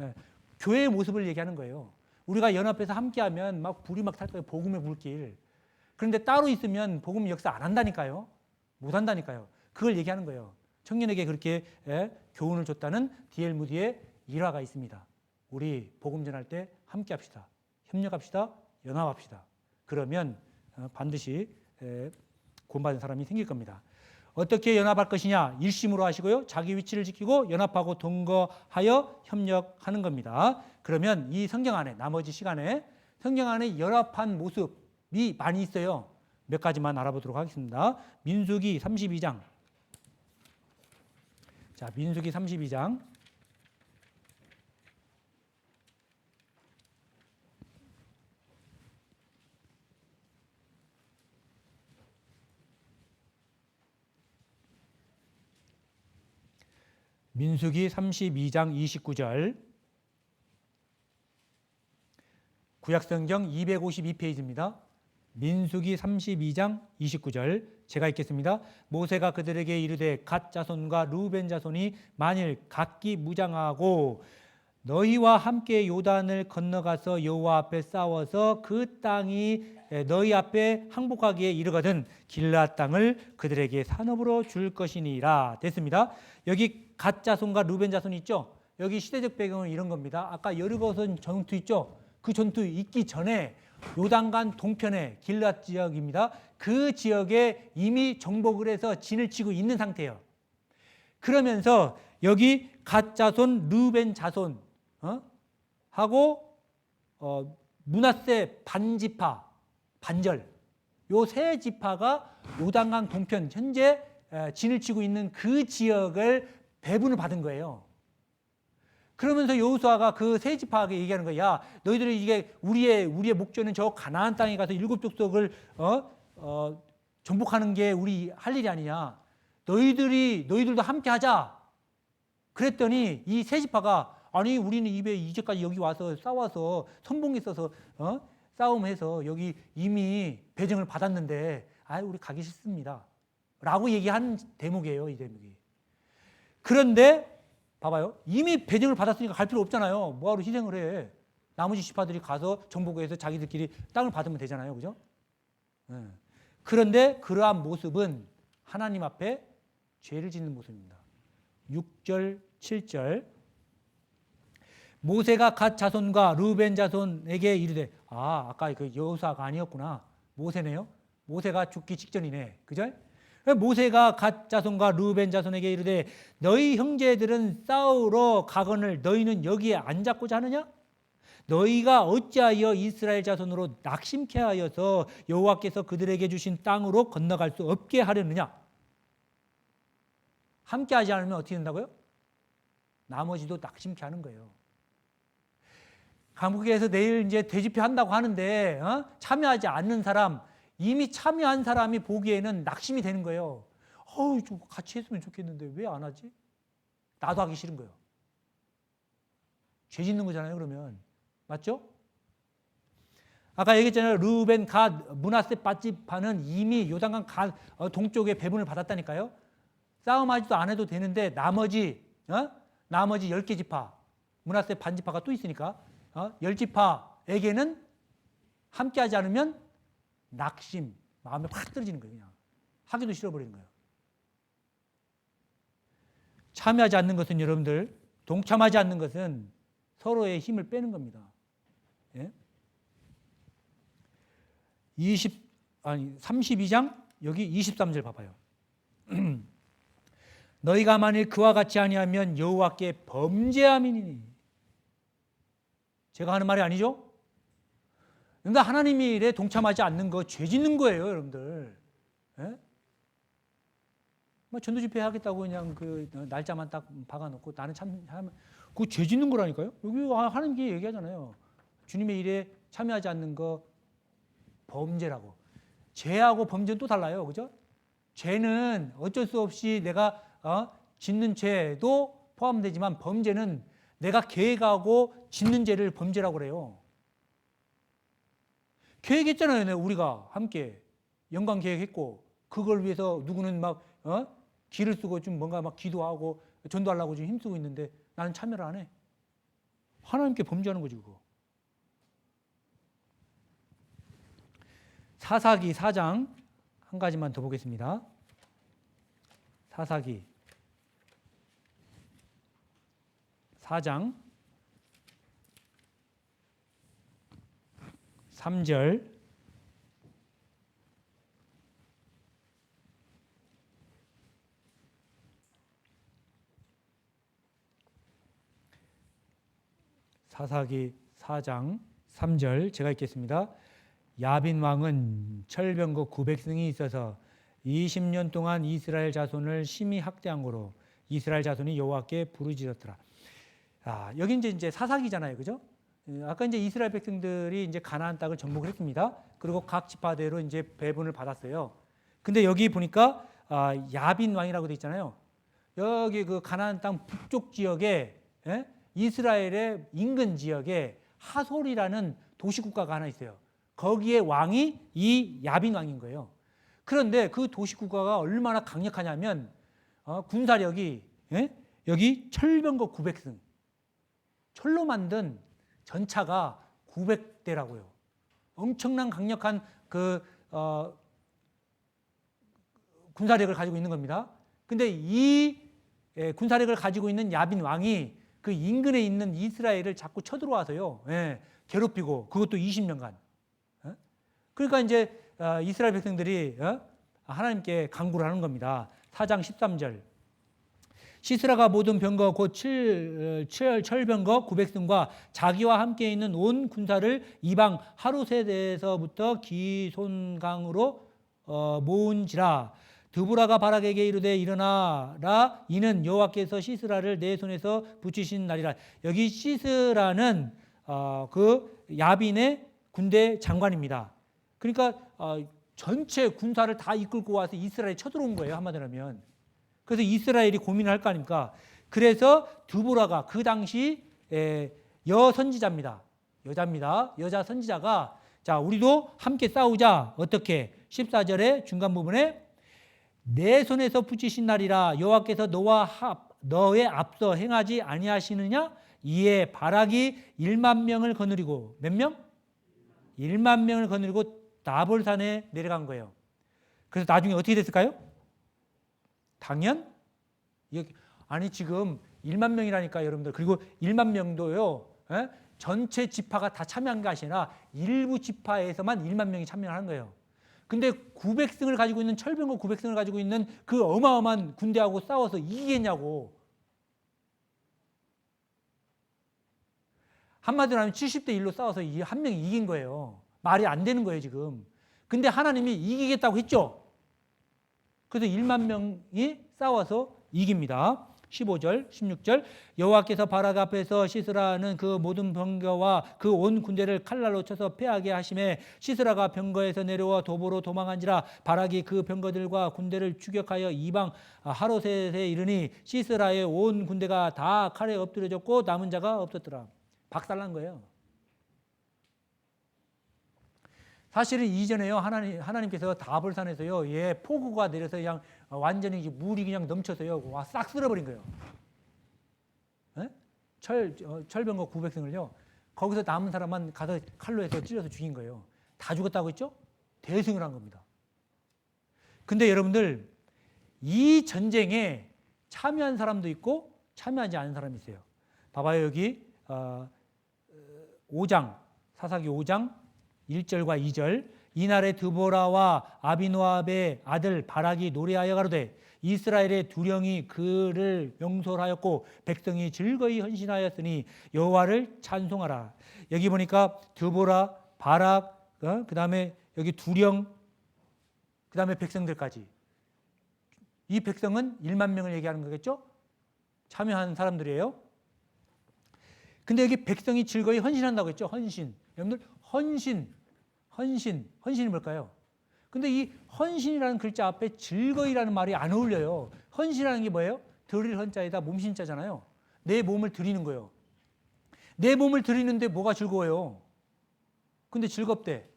S2: 예. 교회의 모습을 얘기하는 거예요. 우리가 연합해서 함께하면 막 불이 막 탈 거예요. 복음의 불길. 그런데 따로 있으면 복음 역사 안 한다니까요. 못 한다니까요. 그걸 얘기하는 거예요. 청년에게 그렇게 교훈을 줬다는 D.L. 무디의 일화가 있습니다. 우리 복음 전할 때 함께 합시다. 협력합시다. 연합합시다. 그러면 반드시 구원받은 사람이 생길 겁니다. 어떻게 연합할 것이냐? 일심으로 하시고요. 자기 위치를 지키고 연합하고 동거하여 협력하는 겁니다. 그러면 이 성경 안에 나머지 시간에 성경 안에 연합한 모습이 많이 있어요. 몇 가지만 알아보도록 하겠습니다. 민수기 32장. 자, 민수기 32장. 민수기 32장 29절. 구약성경 252페이지입니다. 민수기 32장 29절 제가 읽겠습니다. 모세가 그들에게 이르되 갓 자손과 루벤 자손이 만일 각기 무장하고 너희와 함께 요단을 건너가서 여호와 앞에 싸워서 그 땅이 너희 앞에 항복하기에 이르거든 길앗 땅을 그들에게 산업으로 줄 것이니라. 됐습니다. 여기 갓 자손과 루벤 자손이 있죠. 여기 시대적 배경은 이런 겁니다. 아까 여리고선 전투 있죠. 그 전투 있기 전에 요단강 동편의 길앗 지역입니다. 그 지역에 이미 정복을 해서 진을 치고 있는 상태예요. 그러면서 여기 갓 자손, 루벤 자손 하고 므낫세 반지파, 반절 요 세 지파가 요단강 동편 현재 진을 치고 있는 그 지역을 배분을 받은 거예요. 그러면서 여호수아가 그 세 지파에게 얘기하는 거야. 야, 너희들이 이게 우리의 목적은 저 가나안 땅에 가서 일곱 족속을 정복하는 게 우리 할 일이 아니냐. 너희들도 함께 하자. 그랬더니 이 세 지파가 아니 우리는 이제까지 여기 와서 싸워서 선봉했어서 싸움해서 여기 이미 배정을 받았는데 우리 가기 싫습니다. 라고 얘기한 대목이에요. 이 대목이. 그런데 봐봐요. 이미 배정을 받았으니까 갈 필요 없잖아요. 뭐하러 희생을 해. 나머지 지파들이 가서 정복해서 자기들끼리 땅을 받으면 되잖아요. 그죠? 그런데 그러한 모습은 하나님 앞에 죄를 짓는 모습입니다. 6절, 7절 모세가 갓 자손과 루벤 자손에게 이르되 아까 그 여호수아가 아니었구나. 모세네요. 모세가 죽기 직전이네. 그죠? 모세가 갓 자손과 루벤 자손에게 이르되 너희 형제들은 싸우러 가거늘 너희는 여기에 앉았고자 하느냐? 너희가 어찌하여 이스라엘 자손으로 낙심케 하여서 여호와께서 그들에게 주신 땅으로 건너갈 수 없게 하려느냐? 함께 하지 않으면 어떻게 된다고요? 나머지도 낙심케 하는 거예요. 강북에서 내일 이제 대집회 한다고 하는데 참여하지 않는 사람, 이미 참여한 사람이 보기에는 낙심이 되는 거예요. 좀 같이 했으면 좋겠는데 왜 안 하지? 나도 하기 싫은 거예요. 죄 짓는 거잖아요, 그러면. 맞죠? 아까 얘기했잖아요. 루벤, 갓, 므낫세 밧집파는 이미 요단강 동쪽에 배분을 받았다니까요. 싸움하지도 안 해도 되는데 나머지 10개 지파, 므낫세 반지파가 또 있으니까 10지파에게는 함께하지 않으면 낙심, 마음에 확 떨어지는 거예요. 그냥 하기도 싫어버리는 거예요. 참여하지 않는 것은 여러분들, 동참하지 않는 것은 서로의 힘을 빼는 겁니다. 예? 32장 여기 23절 봐봐요. 너희가 만일 그와 같이 아니하면 여호와께 범죄함이니. 제가 하는 말이 아니죠? 그러니까 하나님의 일에 동참하지 않는 거 죄 짓는 거예요, 여러분들. 예? 전도 집회 하겠다고 그냥 그 날짜만 딱 박아놓고 나는 참하면 그거 죄 짓는 거라니까요. 여기 하나님께 얘기하잖아요. 주님의 일에 참여하지 않는 거 범죄라고. 죄하고 범죄는 또 달라요, 그죠? 죄는 어쩔 수 없이 내가 짓는 죄도 포함되지만 범죄는 내가 계획하고 짓는 죄를 범죄라고 그래요. 계획했잖아요, 우리가 함께 영광 계획했고 그걸 위해서 누구는 막 기를 쓰고 좀 뭔가 막 기도하고 전도하려고 좀 힘쓰고 있는데 나는 참여를 안 해. 하나님께 범죄하는 거지 그거. 사사기 4장 한 가지만 더 보겠습니다. 사사기 4장 3절 사사기 4장 3절 제가 읽겠습니다. 야빈 왕은 철병거 900승이 있어서 20년 동안 이스라엘 자손을 심히 학대한 거로 이스라엘 자손이 여호와께 부르짖었더라. 여기 이제 사사기잖아요, 그죠? 아까 이제 이스라엘 백성들이 이제 가나안 땅을 정복을 했습니다. 그리고 각 지파대로 이제 배분을 받았어요. 근데 여기 보니까 야빈 왕이라고 돼 있잖아요. 여기 그 가나안 땅 북쪽 지역에 이스라엘의 인근 지역에 하솔이라는 도시국가가 하나 있어요. 거기에 왕이 이 야빈 왕인 거예요. 그런데 그 도시국가가 얼마나 강력하냐면 군사력이 여기 철병거 900승, 철로 만든 전차가 900대라고요. 엄청난 강력한 그 군사력을 가지고 있는 겁니다. 근데 이 군사력을 가지고 있는 야빈 왕이 그 인근에 있는 이스라엘을 자꾸 쳐들어와서요, 괴롭히고 그것도 20년간. 그러니까 이제 이스라엘 백성들이 하나님께 간구를 하는 겁니다. 4장 13절. 시스라가 모든 병거 곧 철병거 900승과 자기와 함께 있는 온 군사를 이방 하루셋에서부터 기손강으로 모은지라. 드보라가 바락에게 이르되 일어나라, 이는 여호와께서 시스라를 내 손에서 붙이신 날이라. 여기 시스라는 그 야빈의 군대 장관입니다. 그러니까 전체 군사를 다 이끌고 와서 이스라엘에 쳐들어온 거예요, 한마디로 하면. 그래서 이스라엘이 고민을 할 거 아닙니까? 그래서 드보라가 그 당시 여선지자입니다. 여자입니다. 여자 선지자가 자, 우리도 함께 싸우자. 어떻게? 14절의 중간 부분에 내 손에서 붙이신 날이라 여호와께서 너의 앞서 행하지 아니하시느냐? 이에 바락이 1만 명을 거느리고 몇 명? 1만 명을 거느리고 나볼산에 내려간 거예요. 그래서 나중에 어떻게 됐을까요? 아니 지금 1만 명이라니까 여러분들. 그리고 1만 명도요, 전체 지파가 다 참여한 게 아니라 일부 지파에서만 1만 명이 참여하는 거예요. 근데 900승을 가지고 있는 철병거 900승을 가지고 있는 그 어마어마한 군대하고 싸워서 이기겠냐고. 한마디로 하면 70대 1로 싸워서 한 명이 이긴 거예요. 말이 안 되는 거예요, 지금. 근데 하나님이 이기겠다고 했죠. 그래서 1만 명이 싸워서 이깁니다. 15절, 16절. 여호와께서 바락 앞에서 시스라는 그 모든 병거와 그 온 군대를 칼날로 쳐서 패하게 하심에 시스라가 병거에서 내려와 도보로 도망한지라. 바락이 그 병거들과 군대를 추격하여 이방 하로셋에 이르니 시스라의 온 군대가 다 칼에 엎드려졌고 남은 자가 없었더라. 박살난 거예요. 사실은 이전에요, 하나님께서 다볼산에서요, 폭우가 내려서 그냥 완전히 물이 그냥 넘쳐서요, 와 싹 쓸어버린 거예요. 철병거 900승을요, 거기서 남은 사람만 가서 칼로 해서 찔러서 죽인 거예요. 다 죽었다고 했죠? 대승을 한 겁니다. 근데 여러분들, 이 전쟁에 참여한 사람도 있고 참여하지 않은 사람이 있어요. 봐봐요, 여기 5장, 사사기 5장 1절과 2절. 이날에 드보라와 아비노압의 아들 바락이 노래하여 가로되 이스라엘의 두령이 그를 명솔하였고 백성이 즐거이 헌신하였으니 여호와를 찬송하라. 여기 보니까 드보라, 바락, 그 다음에 여기 두령, 그 다음에 백성들까지. 이 백성은 1만 명을 얘기하는 거겠죠? 참여한 사람들이에요. 근데 여기 백성이 즐거이 헌신한다고 했죠? 헌신. 여러분들 헌신이 뭘까요? 근데 이 헌신이라는 글자 앞에 즐거이라는 말이 안 어울려요. 헌신이라는 게 뭐예요? 드릴 헌자에다 몸신자잖아요. 내 몸을 드리는 거예요. 내 몸을 드리는데 뭐가 즐거워요? 근데 즐겁대.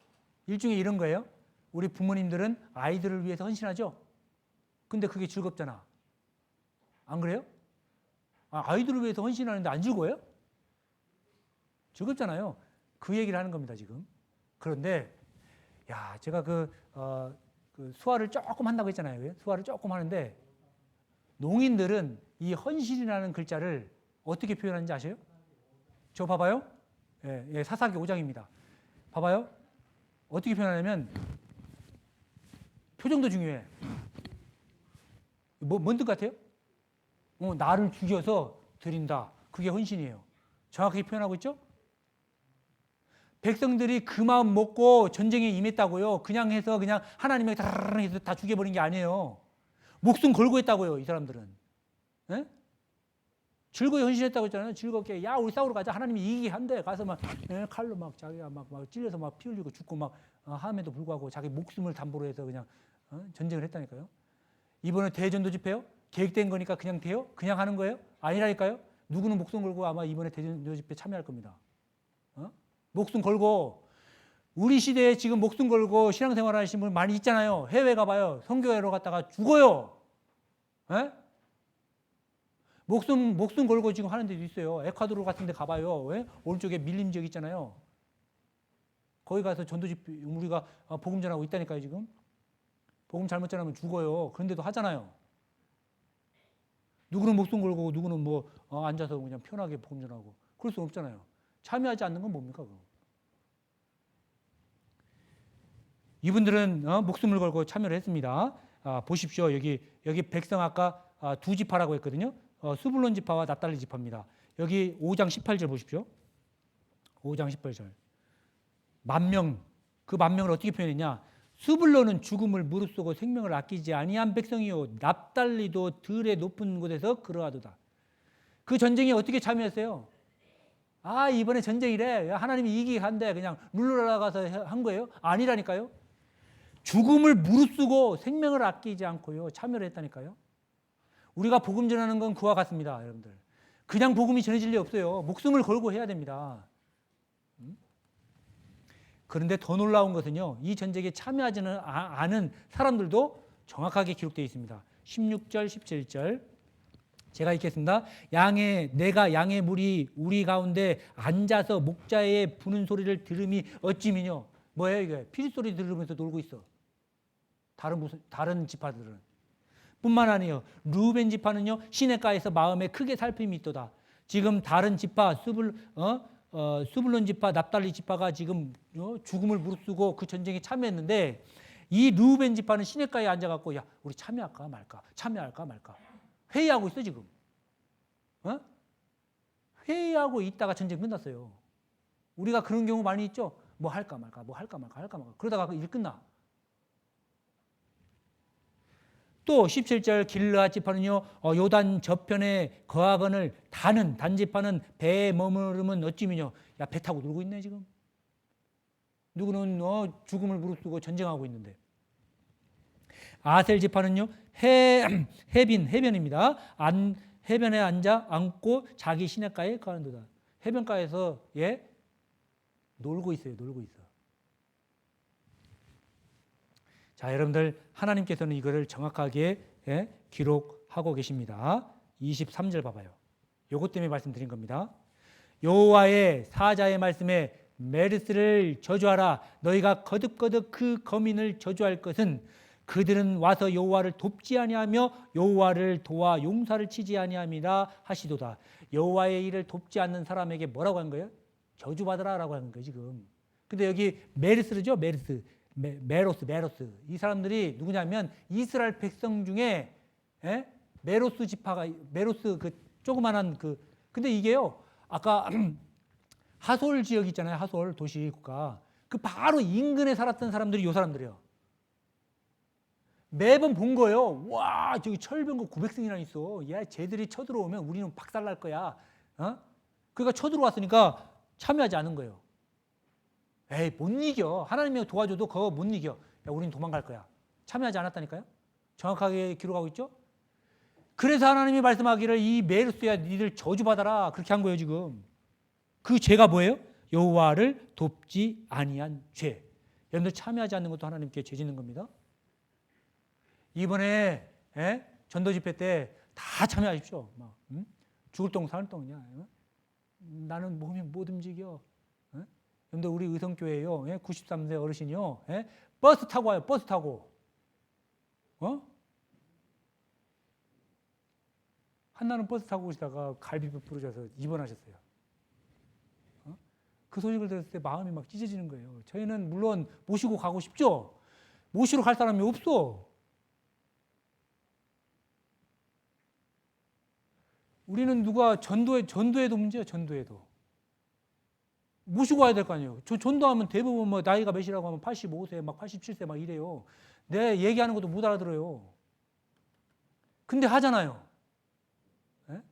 S2: 일종의 이런 거예요. 우리 부모님들은 아이들을 위해서 헌신하죠? 근데 그게 즐겁잖아. 안 그래요? 아이들을 위해서 헌신하는데 안 즐거워요? 즐겁잖아요. 그 얘기를 하는 겁니다, 지금. 그런데, 제가 그 수화를 조금 한다고 했잖아요. 수화를 조금 하는데, 농인들은 이 헌신이라는 글자를 어떻게 표현하는지 아세요? 저 봐봐요. 사사기 5장입니다. 봐봐요. 어떻게 표현하냐면, 표정도 중요해. 뭔 뜻 같아요? 나를 죽여서 드린다. 그게 헌신이에요. 정확하게 표현하고 있죠? 백성들이 그 마음 먹고 전쟁에 임했다고요. 그냥 해서 그냥 하나님이 다르르 해서 다 죽여버린 게 아니에요. 목숨 걸고 했다고요. 이 사람들은. 예? 즐거이 헌신했다고 했잖아요. 즐겁게 야 우리 싸우러 가자. 하나님이 이기게 한대. 가서 막 칼로 막 자기가 막 찔려서 막 피 흘리고 죽고 막 함에도 불구하고 자기 목숨을 담보로 해서 그냥 전쟁을 했다니까요. 이번에 대전도 집회요? 계획된 거니까 그냥 돼요? 그냥 하는 거예요? 아니라니까요. 누구는 목숨 걸고 아마 이번에 대전도 집회 참여할 겁니다. 목숨 걸고 우리 시대에 지금 목숨 걸고 신앙생활 하시는 분 많이 있잖아요. 해외 가봐요. 선교회로 갔다가 죽어요. 에? 목숨 걸고 지금 하는 데도 있어요. 에콰도르 같은 데 가봐요. 왜? 오른쪽에 밀림 지역 있잖아요. 거기 가서 전도집 우리가 복음 전하고 있다니까요, 지금. 복음 잘못 전하면 죽어요. 그런데도 하잖아요. 누구는 목숨 걸고 누구는 뭐 앉아서 그냥 편하게 복음 전하고. 그럴 수는 없잖아요. 참여하지 않는 건 뭡니까, 그거? 이분들은 목숨을 걸고 참여를 했습니다. 보십시오. 여기 백성 아까 두 지파라고 했거든요. 스불론 지파와 납달리 지파입니다. 여기 5장 18절 보십시오. 5장 18절. 만명, 그 만명을 어떻게 표현했냐? 스불론은 죽음을 무릅쓰고 생명을 아끼지 아니한 백성이요 납달리도 들의 높은 곳에서 그러하도다. 그 전쟁에 어떻게 참여했어요? 이번에 전쟁이래. 하나님이 이기게 한대. 그냥 물러나가서 한 거예요? 아니라니까요. 죽음을 무릅쓰고 생명을 아끼지 않고요 참여를 했다니까요. 우리가 복음 전하는 건 그와 같습니다, 여러분들. 그냥 복음이 전해질 리 없어요. 목숨을 걸고 해야 됩니다. 그런데 더 놀라운 것은요, 이 전쟁에 참여하지는 않은 사람들도 정확하게 기록되어 있습니다. 16절, 17절. 제가 읽겠습니다. 내가 양의 무리 우리 가운데 앉아서 목자의 부는 소리를 들음이 어찌미뇨. 뭐예요, 이게? 피리 소리 들으면서 놀고 있어. 다른 지파들은. 뿐만 아니에요. 루벤 지파는요, 시냇가에서 마음에 크게 살핌이 있도다. 지금 다른 지파, 스불론 지파, 납달리 지파가 지금 죽음을 무릅쓰고 그 전쟁에 참여했는데, 이 루벤 지파는 시냇가에 앉아갖고, 야, 우리 참여할까 말까, 참여할까 말까. 회의하고 있어, 지금. 회의하고 있다가 전쟁 끝났어요. 우리가 그런 경우 많이 있죠? 뭐 할까 말까, 뭐 할까 말까, 할까 말까. 그러다가 그 일 끝나. 또 17절 길르앗 지파는요, 요단 저편에 거하건을 단 지파는 배에 머무르면 어찌미뇨. 야, 배 타고 놀고 있네, 지금. 누구는 죽음을 무릅쓰고 전쟁하고 있는데. 아셀 지파는요, 해변입니다. 해변에 앉고 자기 시냇가에 거하는도다. 해변가에서 놀고 있어요, 놀고 있어. 자, 여러분들, 하나님께서는 이거를 정확하게 기록하고 계십니다. 23절 봐봐요. 요것 때문에 말씀드린 겁니다. 여호와의 사자의 말씀에 메르스를 저주하라. 너희가 거듭거듭 그 거민을 저주할 것은 그들은 와서 여호와를 돕지 아니하며 여호와를 도와 용사를 치지 아니함이라 하시도다. 여호와의 일을 돕지 않는 사람에게 뭐라고 한 거예요? 저주받으라라고 하는 거예요, 지금. 근데 여기 메르스죠, 메로스. 이 사람들이 누구냐면 이스라엘 백성 중에 메로스 지파가, 메로스 그 조그만한 근데 이게요, 아까 하솔 지역 있잖아요. 하솔 도시 국가. 그 바로 인근에 살았던 사람들이 요 사람들이에요. 매번 본 거예요. 와, 저기 철병거 900승이나 있어. 야, 쟤들이 쳐들어오면 우리는 박살날 거야. 그러니까 쳐들어왔으니까 참여하지 않은 거예요. 에이, 못 이겨. 하나님이 도와줘도 그거 못 이겨. 야, 우리는 도망갈 거야. 참여하지 않았다니까요. 정확하게 기록하고 있죠. 그래서 하나님이 말씀하기를 이 메르스야 니들 저주받아라. 그렇게 한 거예요, 지금. 그 죄가 뭐예요? 여호와를 돕지 아니한 죄. 여러분들 참여하지 않는 것도 하나님께 죄 짓는 겁니다. 이번에 전도 집회 때 다 참여하십시오. 죽을 똥 사는 똥이냐. 나는 몸이 못 움직여. 여러분들 우리 의성교회요. 93세 어르신이요. 버스 타고 와요. 버스 타고. 한나는 버스 타고 오시다가 갈비뼈 부러져서 입원하셨어요. 그 소식을 들었을 때 마음이 막 찢어지는 거예요. 저희는 물론 모시고 가고 싶죠. 모시러 갈 사람이 없어. 우리는 누가 전도에도 문제야. 전도에도. 모시고 와야 될 거 아니에요. 전도하면 대부분 뭐 나이가 몇이라고 하면 85세, 막 87세 막 이래요. 내 얘기하는 것도 못 알아들어요. 근데 하잖아요. 예?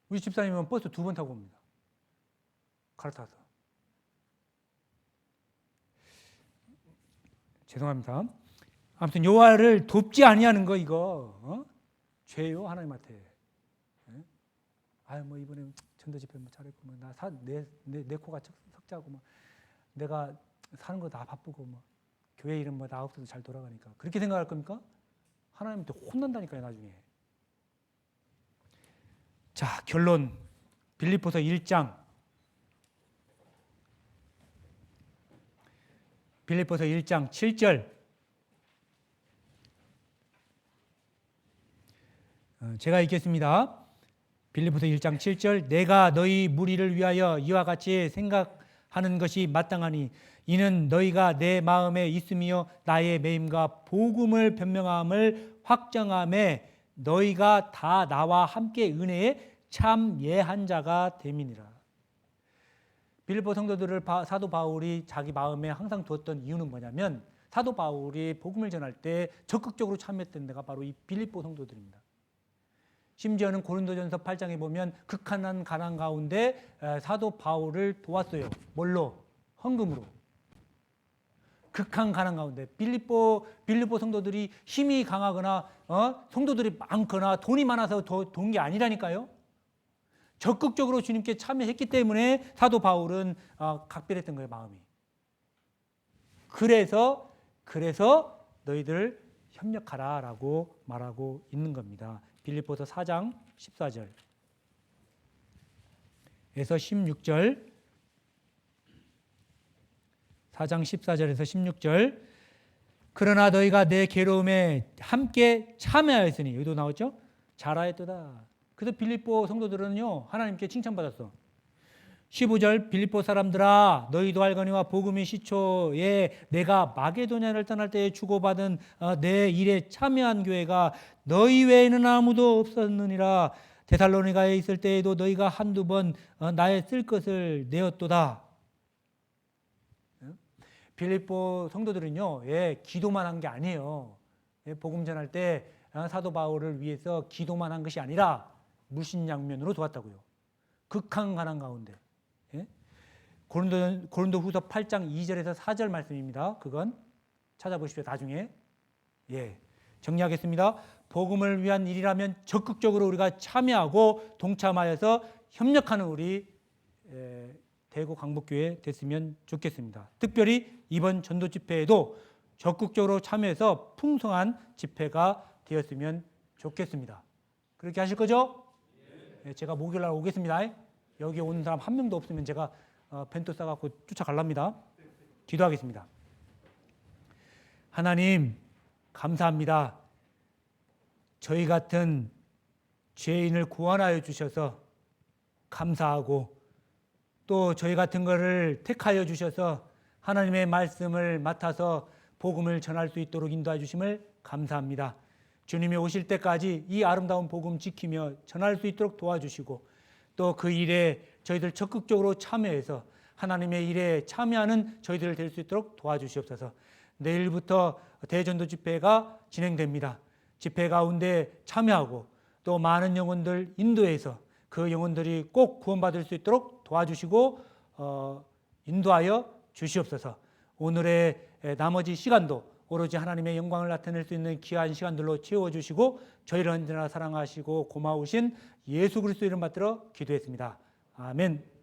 S2: 우리 집사님은 버스 2번 타고 옵니다. 갈아타서. 죄송합니다. 아무튼 여호와를 돕지 아니하는 거 이거 죄요 하나님한테. 아유 뭐 이번에 전도 집회 뭐 잘했고 뭐내 코가 석자고 뭐 내가 사는 거 다 바쁘고 뭐 교회 이름 뭐 나 없어도 잘 돌아가니까 그렇게 생각할 겁니까? 하나님한테 혼난다니까요 나중에. 자 결론 빌립보서 1장 빌립보서 1장 7절 제가 읽겠습니다. 빌립보서 1장 7절 내가 너희 무리를 위하여 이와 같이 생각하는 것이 마땅하니 이는 너희가 내 마음에 있으며 나의 매임과 복음을 변명함을 확정함에 너희가 다 나와 함께 은혜에 참 예한 자가 됨이니라. 빌립보 성도들을 사도 바울이 자기 마음에 항상 두었던 이유는 뭐냐면 사도 바울이 복음을 전할 때 적극적으로 참여했던 데가 바로 이 빌립보 성도들입니다. 심지어는 고린도전서 8장에 보면 극한한 가난 가운데 사도 바울을 도왔어요. 뭘로? 헌금으로. 극한 가난 가운데 빌립보 성도들이 힘이 강하거나 성도들이 많거나 돈이 많아서 도운 게 아니라니까요. 적극적으로 주님께 참여했기 때문에 사도 바울은 각별했던 거예요, 마음이. 그래서 너희들 협력하라라고 말하고 있는 겁니다. 빌립보서 4장 14절에서 16절 4장 14절에서 16절 그러나 너희가 내 괴로움에 함께 참여하였으니 여기도 나왔죠? 잘하였도다. 그래서 빌립보 성도들은요 하나님께 칭찬받았어. 15절 빌립보 사람들아 너희도 알거니와 복음의 시초에 내가 마게도냐를 떠날 때에 주고받은 내 일에 참여한 교회가 너희 외에는 아무도 없었느니라. 데살로니가에 있을 때에도 너희가 한두 번 나의 쓸 것을 내었도다. 빌립보 성도들은요 기도만 한 게 아니에요. 복음 전할 때 사도 바울을 위해서 기도만 한 것이 아니라 물신양면으로 도왔다고요. 극한 가난 가운데. 고린도 후서 8장 2절에서 4절 말씀입니다. 그건 찾아보십시오. 나중에. 정리하겠습니다. 복음을 위한 일이라면 적극적으로 우리가 참여하고 동참하여서 협력하는 우리 대구 강북교회 됐으면 좋겠습니다. 특별히 이번 전도 집회에도 적극적으로 참여해서 풍성한 집회가 되었으면 좋겠습니다. 그렇게 하실 거죠? 제가 목요일 날 오겠습니다. 여기 오는 사람 한 명도 없으면 제가 벤토 싸갖고 쫓아갈랍니다. 기도하겠습니다. 하나님 감사합니다. 저희 같은 죄인을 구원하여 주셔서 감사하고 또 저희 같은 거를 택하여 주셔서 하나님의 말씀을 맡아서 복음을 전할 수 있도록 인도해 주심을 감사합니다. 주님이 오실 때까지 이 아름다운 복음 지키며 전할 수 있도록 도와주시고 또 그 일에 저희들 적극적으로 참여해서 하나님의 일에 참여하는 저희들 될 수 있도록 도와주시옵소서. 내일부터 대전도 집회가 진행됩니다. 집회 가운데 참여하고 또 많은 영혼들 인도해서 그 영혼들이 꼭 구원받을 수 있도록 도와주시고 인도하여 주시옵소서. 오늘의 나머지 시간도 오로지 하나님의 영광을 나타낼 수 있는 귀한 시간들로 채워주시고 저희를 언제나 사랑하시고 고마우신 예수 그리스도 이름 받들어 기도했습니다. 아멘.